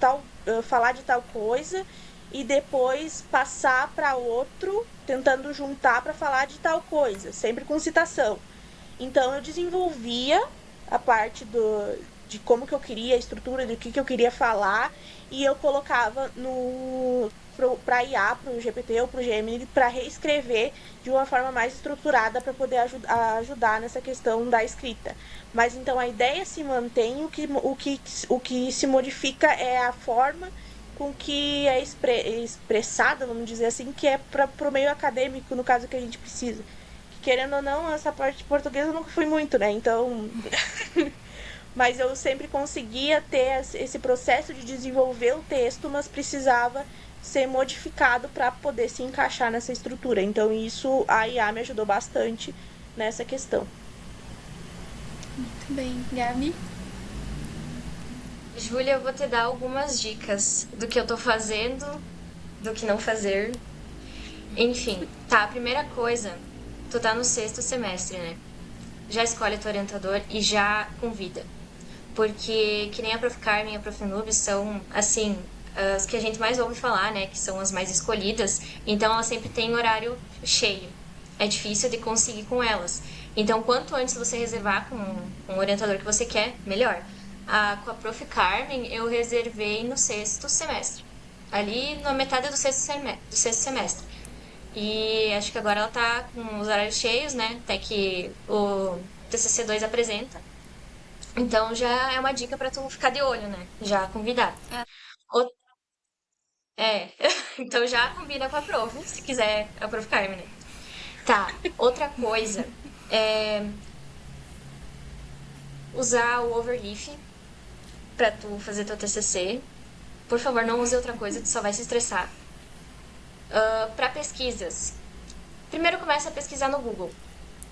falar de tal coisa, e depois passar para outro, tentando juntar para falar de tal coisa, sempre com citação. Então, eu desenvolvia a parte de como que eu queria, a estrutura do que eu queria falar, e eu colocava para IA, para o GPT ou para o Gemini, para reescrever de uma forma mais estruturada para poder ajudar nessa questão da escrita. Mas então a ideia se mantém, o que se modifica é a forma com que é expressada, vamos dizer assim, que é para o meio acadêmico, no caso que a gente precisa. Querendo ou não, essa parte de português eu nunca fui muito, né? Então, mas eu sempre conseguia ter esse processo de desenvolver o texto, mas precisava ser modificado para poder se encaixar nessa estrutura. Então, isso a IA me ajudou bastante nessa questão. Muito bem. Gabi? Júlia, eu vou te dar algumas dicas do que eu tô fazendo, do que não fazer. Enfim, tá, a primeira coisa, tu tá no 6º semestre, né? Já escolhe teu orientador e já convida. Porque, que nem a Prof. Carmen e a Prof. Nubes são, assim, as que a gente mais ouve falar, né? Que são as mais escolhidas. Então, elas sempre têm horário cheio. É difícil de conseguir com elas. Então, quanto antes você reservar com um orientador que você quer, melhor. Com a Prof. Carmen, eu reservei no 6º semestre. Ali, na metade do 6º semestre. E acho que agora ela tá com os horários cheios, né? Até que o TCC2 apresenta. Então já é uma dica pra tu ficar de olho, né? Já convidar. Então já combina com a Prof, se quiser a Prof. Carmen, né? Tá, outra coisa é usar o Overleaf pra tu fazer teu TCC. Por favor, não use outra coisa, tu só vai se estressar. Para pesquisas, primeiro começa a pesquisar no Google.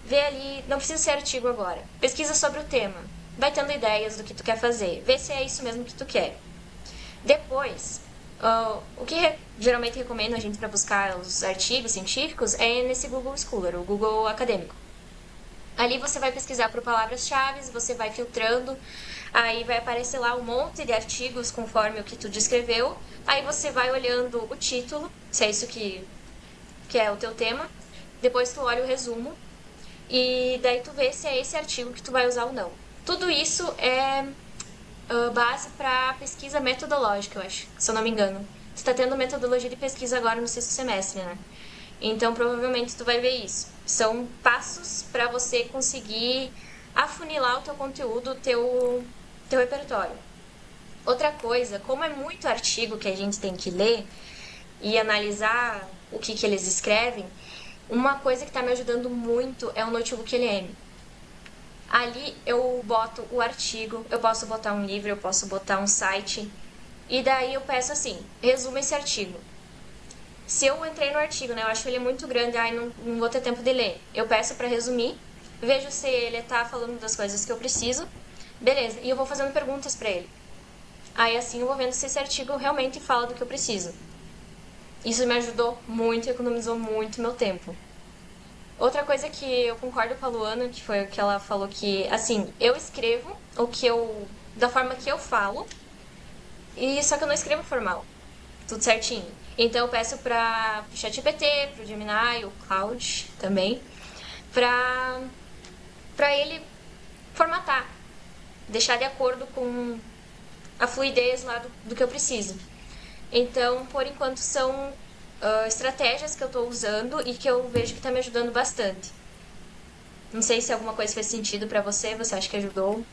Vê ali, não precisa ser artigo agora. Pesquisa sobre o tema. Vai tendo ideias do que tu quer fazer. Vê se é isso mesmo que tu quer. Depois, O que geralmente recomendo a gente para buscar os artigos científicos é nesse Google Scholar, o Google Acadêmico. Ali você vai pesquisar por palavras-chave, você vai filtrando, aí vai aparecer lá um monte de artigos conforme o que tu descreveu, aí você vai olhando o título, se é isso que é o teu tema, depois tu olha o resumo, e daí tu vê se é esse artigo que tu vai usar ou não. Tudo isso é base para pesquisa metodológica, eu acho, se eu não me engano. Tu tá tendo metodologia de pesquisa agora no sexto semestre, né? Então, provavelmente tu vai ver isso. São passos para você conseguir afunilar o teu conteúdo, o teu repertório. Outra coisa, como é muito artigo que a gente tem que ler e analisar o que eles escrevem, uma coisa que está me ajudando muito é o Notebook LM. Ali eu boto o artigo, eu posso botar um livro, eu posso botar um site, e daí eu peço assim, resuma esse artigo. Se eu entrei no artigo, né, eu acho ele muito grande, não vou ter tempo de ler. Eu peço para resumir, vejo se ele tá falando das coisas que eu preciso, beleza, e eu vou fazendo perguntas para ele. Aí assim eu vou vendo se esse artigo realmente fala do que eu preciso. Isso me ajudou muito, economizou muito meu tempo. Outra coisa que eu concordo com a Luana, que foi o que ela falou, que, assim, eu escrevo da forma que eu falo, e só que eu não escrevo formal, tudo certinho. Então eu peço para o ChatGPT, para o Gemini, o Claude também, para ele formatar, deixar de acordo com a fluidez lá do que eu preciso. Então, por enquanto, são estratégias que eu estou usando e que eu vejo que está me ajudando bastante. Não sei se alguma coisa fez sentido para você acha que ajudou?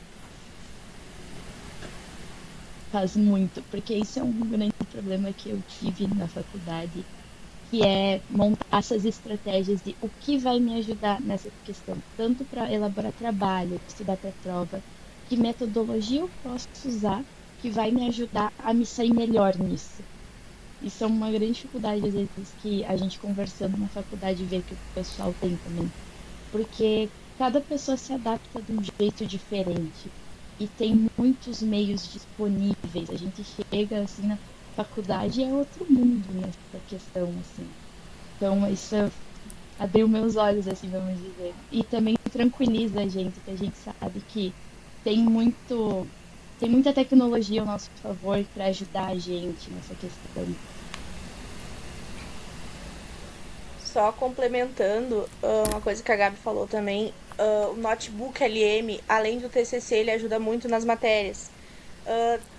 Faz muito, porque isso é um grande problema que eu tive na faculdade, que é montar essas estratégias de o que vai me ajudar nessa questão, tanto para elaborar trabalho, estudar para prova, que metodologia eu posso usar que vai me ajudar a me sair melhor nisso. Isso é uma grande dificuldade, às vezes, que a gente conversando na faculdade vê que o pessoal tem também. Porque cada pessoa se adapta de um jeito diferente. E tem muitos meios disponíveis. A gente chega, assim, na faculdade e é outro mundo nessa questão, assim. Então, isso abriu meus olhos, assim, vamos dizer. E também tranquiliza a gente, que a gente sabe que tem muita tecnologia ao nosso favor para ajudar a gente nessa questão. Só complementando uma coisa que a Gabi falou também, o Notebook LM, além do TCC, ele ajuda muito nas matérias.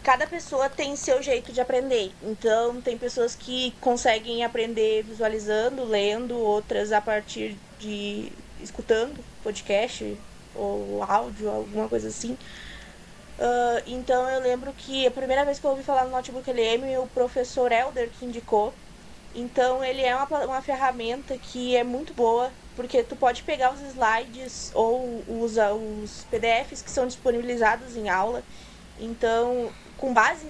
Cada pessoa tem seu jeito de aprender, então tem pessoas que conseguem aprender visualizando, lendo, outras a partir de escutando podcast ou áudio, alguma coisa assim. Então eu lembro que a primeira vez que eu ouvi falar no Notebook LM, o professor Helder que indicou. Então ele é uma ferramenta que é muito boa, porque tu pode pegar os slides ou usa os PDFs que são disponibilizados em aula. Então, com base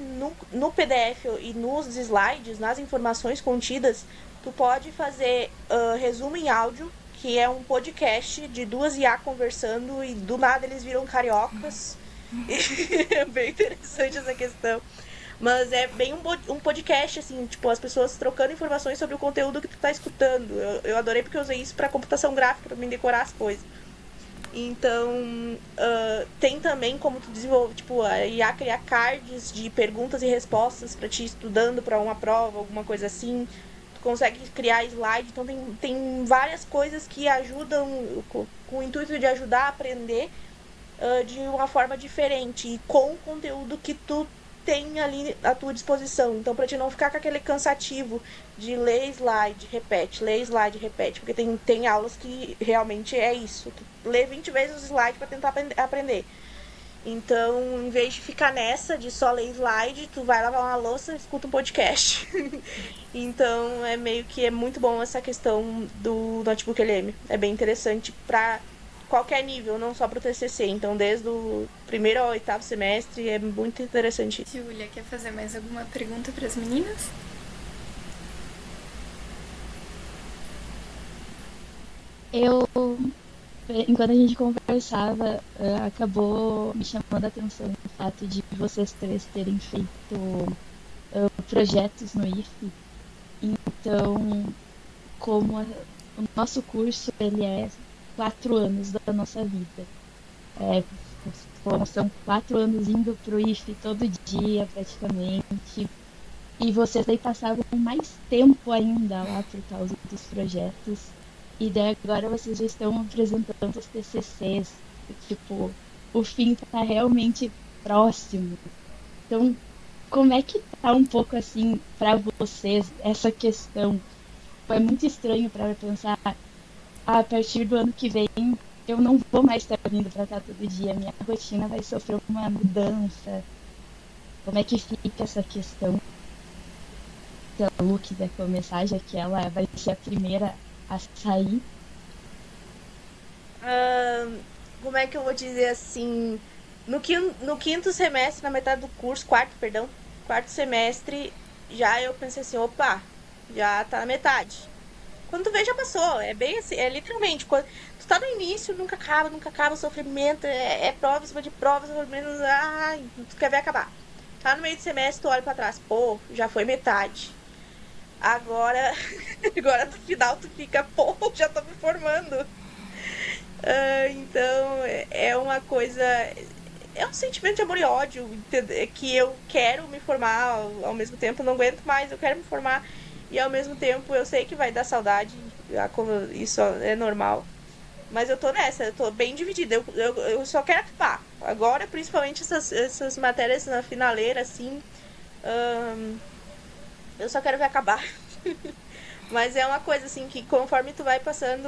no PDF e nos slides, nas informações contidas, tu pode fazer resumo em áudio, que é um podcast de duas IA conversando e do nada eles viram cariocas. É bem interessante essa questão. Mas é bem um podcast, assim, tipo, as pessoas trocando informações sobre o conteúdo que tu tá escutando. Eu adorei porque eu usei isso pra computação gráfica, pra me decorar as coisas. Então, tem também como tu desenvolver, tipo, a IA criar cards de perguntas e respostas pra ti estudando pra uma prova, alguma coisa assim. Tu consegue criar slide, então tem várias coisas que ajudam, com o intuito de ajudar a aprender de uma forma diferente e com o conteúdo que tu tem ali à tua disposição. Então, pra te não ficar com aquele cansativo de ler slide, repete, porque tem aulas que realmente é isso. Tu lê 20 vezes o slide pra tentar aprender. Então, em vez de ficar nessa de só ler slide, tu vai lavar uma louça e escuta um podcast. Então, é meio que é muito bom essa questão do Notebook LM. É bem interessante pra qualquer nível, não só pro TCC. Então, desde o primeiro ao oitavo semestre, é muito interessante isso. Júlia, quer fazer mais alguma pergunta para as meninas? Enquanto a gente conversava, acabou me chamando a atenção o fato de vocês três terem feito projetos no IFE. Então, como o nosso curso ele é 4 anos da nossa vida. São 4 anos indo pro IFE todo dia, praticamente. E vocês daí passavam mais tempo ainda lá por causa dos projetos. E daí agora vocês já estão apresentando os TCCs. Tipo, o fim tá realmente próximo. Então, como é que tá um pouco assim pra vocês essa questão? É muito estranho para pensar, a partir do ano que vem eu não vou mais estar vindo pra cá todo dia, minha rotina vai sofrer uma mudança. Como é que fica essa questão? Se a Lu quiser começar, já que ela vai ser a primeira a sair. Como é que eu vou dizer assim? No quinto semestre, na metade do curso, quarto semestre, já eu pensei assim, opa, já tá na metade. Quando tu vê, já passou. É bem assim, é literalmente, quando tu tá no início, nunca acaba o sofrimento, é prova em cima de prova, sofrimento, ai, tu quer ver acabar. Tá no meio do semestre, tu olha pra trás, pô, já foi metade. Agora, agora no final tu fica, pô, já tô me formando. Então, é uma coisa. É um sentimento de amor e ódio, que eu quero me formar, ao mesmo tempo não aguento mais, eu quero me formar, e ao mesmo tempo eu sei que vai dar saudade, isso é normal. Mas eu tô nessa, eu tô bem dividida, eu só quero acabar. Agora, principalmente essas matérias na finaleira, assim, eu só quero ver acabar. Mas é uma coisa assim que conforme tu vai passando,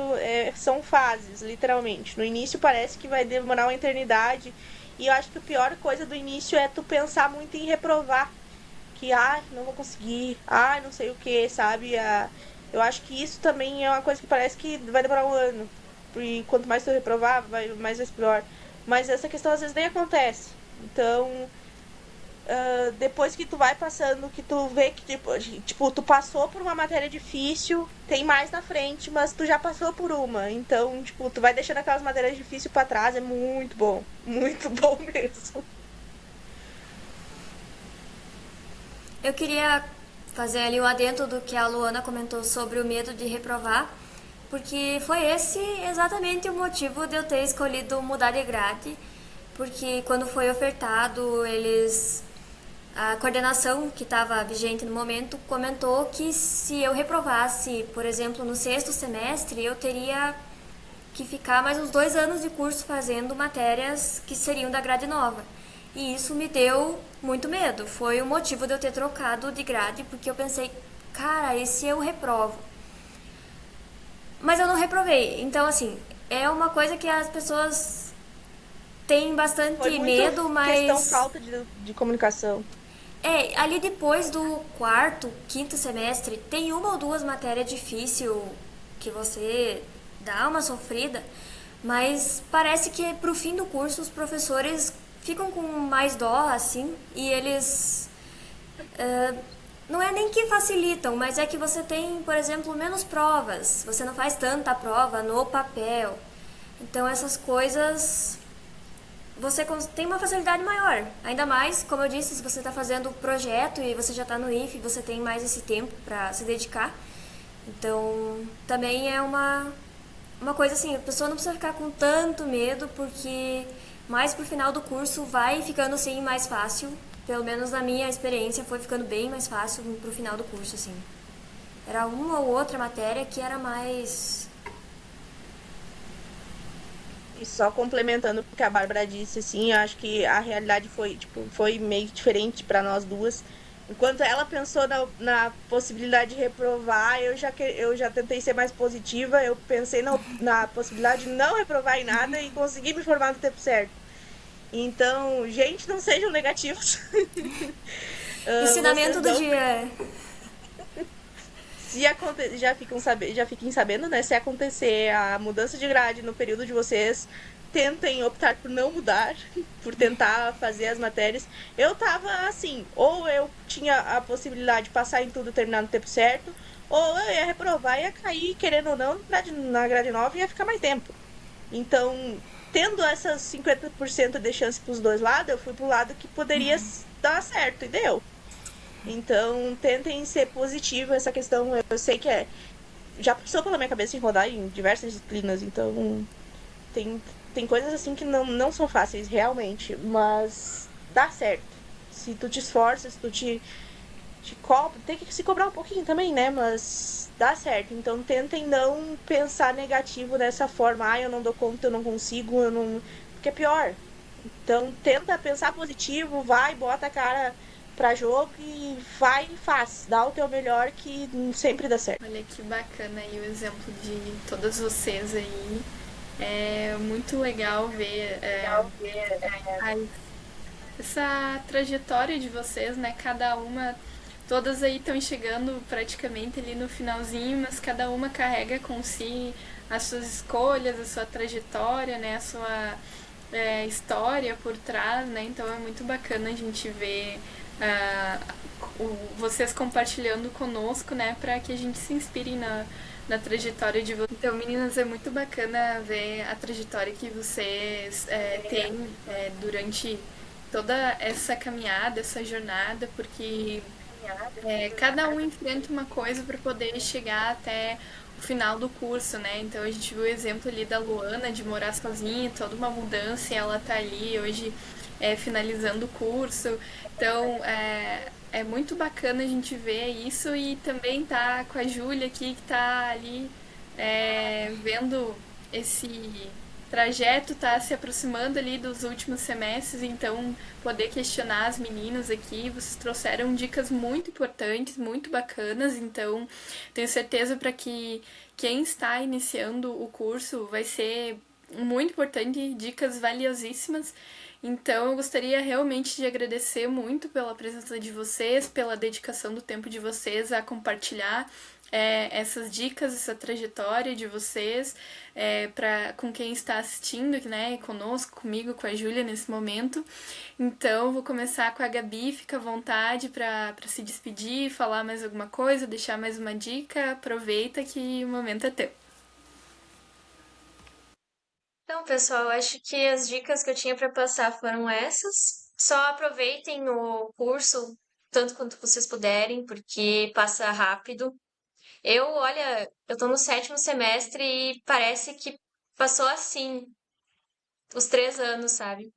são fases, literalmente. No início parece que vai demorar uma eternidade. E eu acho que a pior coisa do início é tu pensar muito em reprovar. Que, não vou conseguir, não sei o que, sabe? Eu acho que isso também é uma coisa que parece que vai demorar um ano. E quanto mais tu reprovar, mais vai ser pior. Mas essa questão às vezes nem acontece. Então, depois que tu vai passando, que tu vê que, tipo, tu passou por uma matéria difícil, tem mais na frente, mas tu já passou por uma. Então, tipo, tu vai deixando aquelas matérias difíceis pra trás, é muito bom mesmo. Eu queria fazer ali um adendo do que a Luana comentou sobre o medo de reprovar, porque foi esse exatamente o motivo de eu ter escolhido mudar de grade, porque quando foi ofertado, a coordenação que estava vigente no momento comentou que se eu reprovasse, por exemplo, no 6º semestre, eu teria que ficar mais uns 2 anos de curso fazendo matérias que seriam da grade nova. E isso me deu muito medo. Foi o motivo de eu ter trocado de grade, porque eu pensei, cara, e se eu reprovo? Mas eu não reprovei. Então, assim, é uma coisa que as pessoas têm bastante medo, mas... questão falta de comunicação. Ali depois do 4º, 5º semestre, tem uma ou duas matérias difíceis que você dá uma sofrida, mas parece que pro fim do curso os professores ficam com mais dó, assim, e eles... não é nem que facilitam, mas é que você tem, por exemplo, menos provas. Você não faz tanta prova no papel. Então, essas coisas... você tem uma facilidade maior. Ainda mais, como eu disse, se você está fazendo projeto e você já está no IFE, você tem mais esse tempo para se dedicar. Então, também é uma coisa assim, a pessoa não precisa ficar com tanto medo, porque mais pro final do curso vai ficando assim mais fácil. Pelo menos na minha experiência foi ficando bem mais fácil pro final do curso, assim. Era uma ou outra matéria que era mais... E só complementando o que a Bárbara disse, assim, eu acho que a realidade foi meio diferente para nós duas. Enquanto ela pensou na possibilidade de reprovar, eu já tentei ser mais positiva. Eu pensei na possibilidade de não reprovar em nada e conseguir me formar no tempo certo. Então, gente, não sejam negativos. Ensinamento do dia. Já fiquem sabendo, né? Se acontecer a mudança de grade no período de vocês, tentem optar por não mudar, por tentar fazer as matérias. Eu tava assim, ou eu tinha a possibilidade de passar em tudo e terminar no tempo certo, ou eu ia reprovar, ia cair, querendo ou não, na grade nova e ia ficar mais tempo. Então, tendo essas 50% de chance pros dois lados, eu fui pro lado que poderia dar certo, e deu. Então, tentem ser positivo essa questão. Eu sei que já passou pela minha cabeça em rodar em diversas disciplinas, então tem, tem coisas assim que não são fáceis realmente, mas dá certo. Se tu te esforça, se tu te cobra, tem que se cobrar um pouquinho também, né? Mas dá certo. Então tentem não pensar negativo dessa forma. Ah, eu não dou conta, eu não consigo, eu não. Porque é pior. Então tenta pensar positivo, vai, bota a cara pra jogo e vai e faz. Dá o teu melhor que sempre dá certo. Olha que bacana aí o exemplo de todas vocês aí. É muito legal ver essa trajetória de vocês, né? Cada uma, todas aí estão chegando praticamente ali no finalzinho, mas cada uma carrega com si as suas escolhas, a sua trajetória, né? A sua história por trás, né? Então é muito bacana a gente ver vocês compartilhando conosco, né? Para que a gente se inspire na trajetória de vocês. Então, meninas, é muito bacana ver a trajetória que vocês têm durante toda essa caminhada, essa jornada, porque cada um enfrenta uma coisa para poder chegar até o final do curso, né? Então a gente viu o exemplo ali da Luana de morar sozinha, toda uma mudança, e ela tá ali hoje finalizando o curso. Então é muito bacana a gente ver isso e também tá com a Júlia aqui que tá ali vendo esse trajeto, tá se aproximando ali dos últimos semestres, então poder questionar as meninas aqui, vocês trouxeram dicas muito importantes, muito bacanas, então tenho certeza para que quem está iniciando o curso vai ser muito importante, dicas valiosíssimas. Então, eu gostaria realmente de agradecer muito pela presença de vocês, pela dedicação do tempo de vocês a compartilhar essas dicas, essa trajetória de vocês com quem está assistindo, né, conosco, comigo, com a Júlia nesse momento. Então, vou começar com a Gabi, fica à vontade para se despedir, falar mais alguma coisa, deixar mais uma dica, aproveita que o momento é teu. Então, pessoal, acho que as dicas que eu tinha para passar foram essas. Só aproveitem o curso tanto quanto vocês puderem, porque passa rápido. Olha, eu tô no 7º semestre e parece que passou assim, os 3 anos, sabe?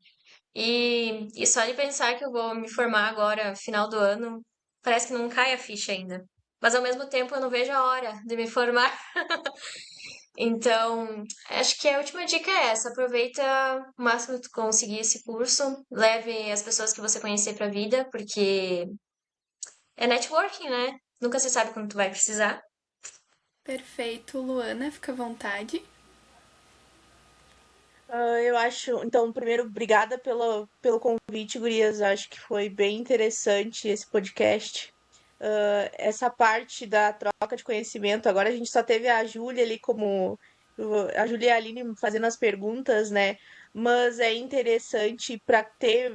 E só de pensar que eu vou me formar agora, final do ano, parece que não cai a ficha ainda. Mas ao mesmo tempo eu não vejo a hora de me formar. Então, acho que a última dica é essa. Aproveita o máximo que tu conseguir esse curso. Leve as pessoas que você conhecer pra vida, porque é networking, né? Nunca se sabe quando tu vai precisar. Perfeito, Luana, fica à vontade. Eu acho. Então, primeiro, obrigada pelo convite, gurias. Acho que foi bem interessante esse podcast. Essa parte da troca de conhecimento. Agora a gente só teve a Júlia ali como. A Júlia e a Aline fazendo as perguntas, né? Mas é interessante para ter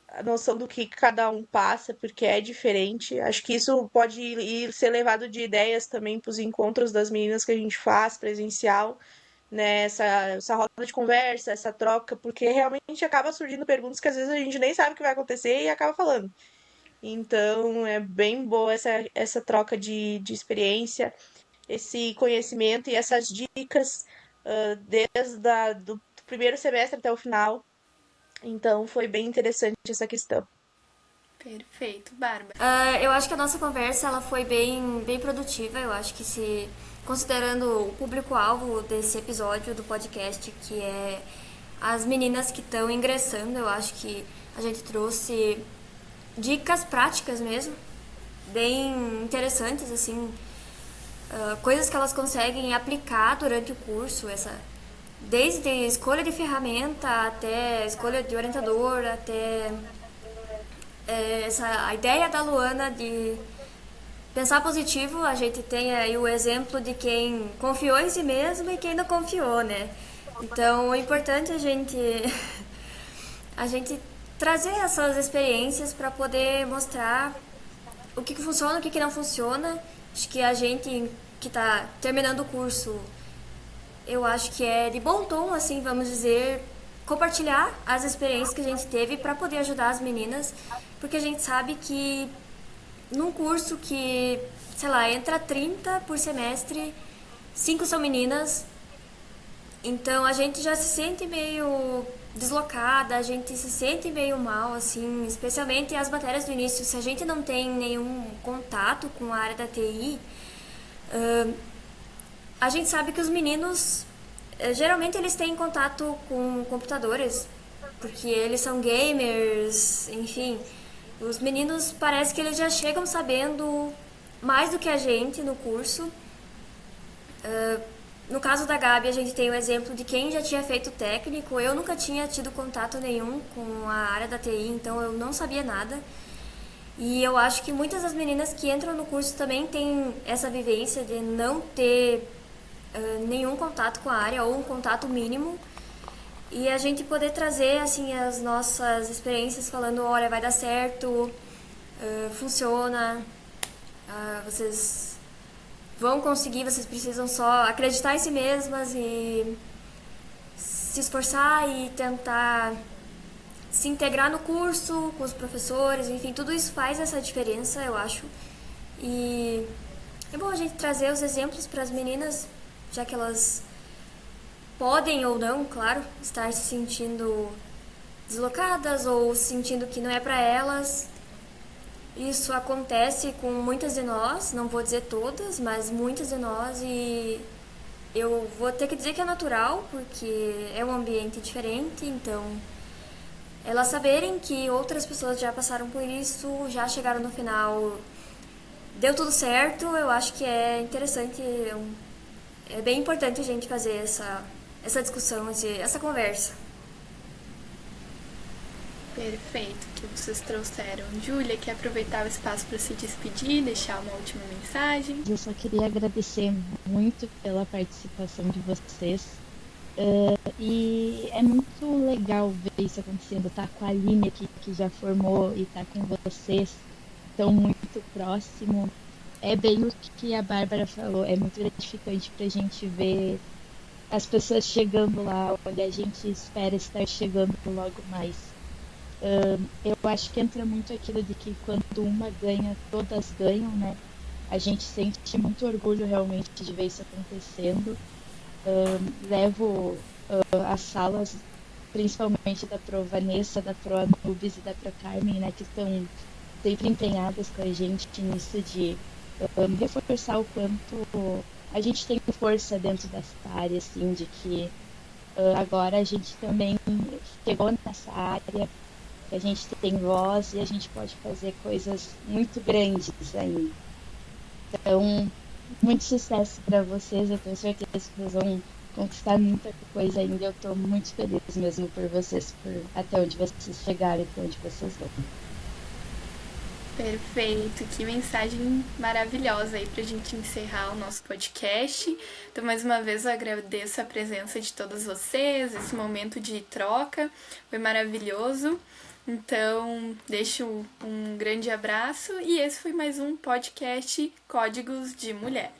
a noção do que cada um passa, porque é diferente. Acho que isso pode ser levado de ideias também para os encontros das meninas que a gente faz presencial, né? Essa roda de conversa, essa troca, porque realmente acaba surgindo perguntas que às vezes a gente nem sabe o que vai acontecer e acaba falando. Então é bem boa essa troca de experiência, esse conhecimento e essas dicas desde do primeiro semestre até o final. Então foi bem interessante essa questão. Perfeito, Bárbara. Eu acho que a nossa conversa ela foi bem produtiva. Eu acho que se considerando o público-alvo desse episódio do podcast, que é as meninas que estão ingressando, eu acho que a gente trouxe dicas práticas mesmo, bem interessantes, assim, coisas que elas conseguem aplicar durante o curso, desde escolha de ferramenta até escolha de orientador, até a ideia da Luana de pensar positivo. A gente tem aí o exemplo de quem confiou em si mesmo e quem não confiou, né? Então, é importante a gente trazer essas experiências para poder mostrar o que funciona, o que não funciona. Acho que a gente que está terminando o curso, eu acho que é de bom tom, assim, vamos dizer, compartilhar as experiências que a gente teve para poder ajudar as meninas, porque a gente sabe que num curso que, sei lá, entra 30 por semestre, 5 são meninas, então a gente já se sente meio deslocada, a gente se sente meio mal, assim, especialmente as matérias do início. Se a gente não tem nenhum contato com a área da TI, a gente sabe que os meninos, geralmente eles têm contato com computadores, porque eles são gamers, enfim. Os meninos parece que eles já chegam sabendo mais do que a gente no curso. No caso da Gabi, a gente tem o exemplo de quem já tinha feito técnico. Eu nunca tinha tido contato nenhum com a área da TI, então eu não sabia nada. E eu acho que muitas das meninas que entram no curso também têm essa vivência de não ter nenhum contato com a área ou um contato mínimo. E a gente poder trazer assim as nossas experiências falando, olha, vai dar certo, funciona, vocês vão conseguir, vocês precisam só acreditar em si mesmas e se esforçar e tentar se integrar no curso com os professores, enfim, tudo isso faz essa diferença, eu acho. E é bom a gente trazer os exemplos para as meninas, já que elas podem ou não, claro, estar se sentindo deslocadas ou sentindo que não é para elas. Isso acontece com muitas de nós, não vou dizer todas, mas muitas de nós, e eu vou ter que dizer que é natural, porque é um ambiente diferente, então elas saberem que outras pessoas já passaram por isso, já chegaram no final, deu tudo certo, eu acho que é interessante, é bem importante a gente fazer essa discussão, essa conversa. Perfeito, que vocês trouxeram. Júlia, quer aproveitar o espaço para se despedir, deixar uma última mensagem? Eu só queria agradecer muito pela participação de vocês. E é muito legal ver isso acontecendo, tá com a Aline aqui, que já formou, e tá com vocês, tão muito próximo. É bem o que a Bárbara falou, é muito gratificante pra gente ver as pessoas chegando lá onde a gente espera estar chegando logo mais. Eu acho que entra muito aquilo de que quando uma ganha, todas ganham, né? A gente sente muito orgulho realmente de ver isso acontecendo. Levo as salas, principalmente da Pro Vanessa, da Pro Anubis e da Pro Carmen, né? Que estão sempre empenhadas com a gente nisso de reforçar o quanto a gente tem força dentro dessa área, assim, de que agora a gente também chegou nessa área, que a gente tem voz e a gente pode fazer coisas muito grandes ainda. Então, muito sucesso para vocês, eu tenho certeza que vocês vão conquistar muita coisa ainda. Eu estou muito feliz mesmo por vocês, por até onde vocês chegaram e até onde vocês vão. Perfeito, que mensagem maravilhosa aí pra gente encerrar o nosso podcast. Então, mais uma vez, eu agradeço a presença de todos vocês, esse momento de troca, foi maravilhoso. Então, deixo um grande abraço e esse foi mais um podcast Códigos de Mulher.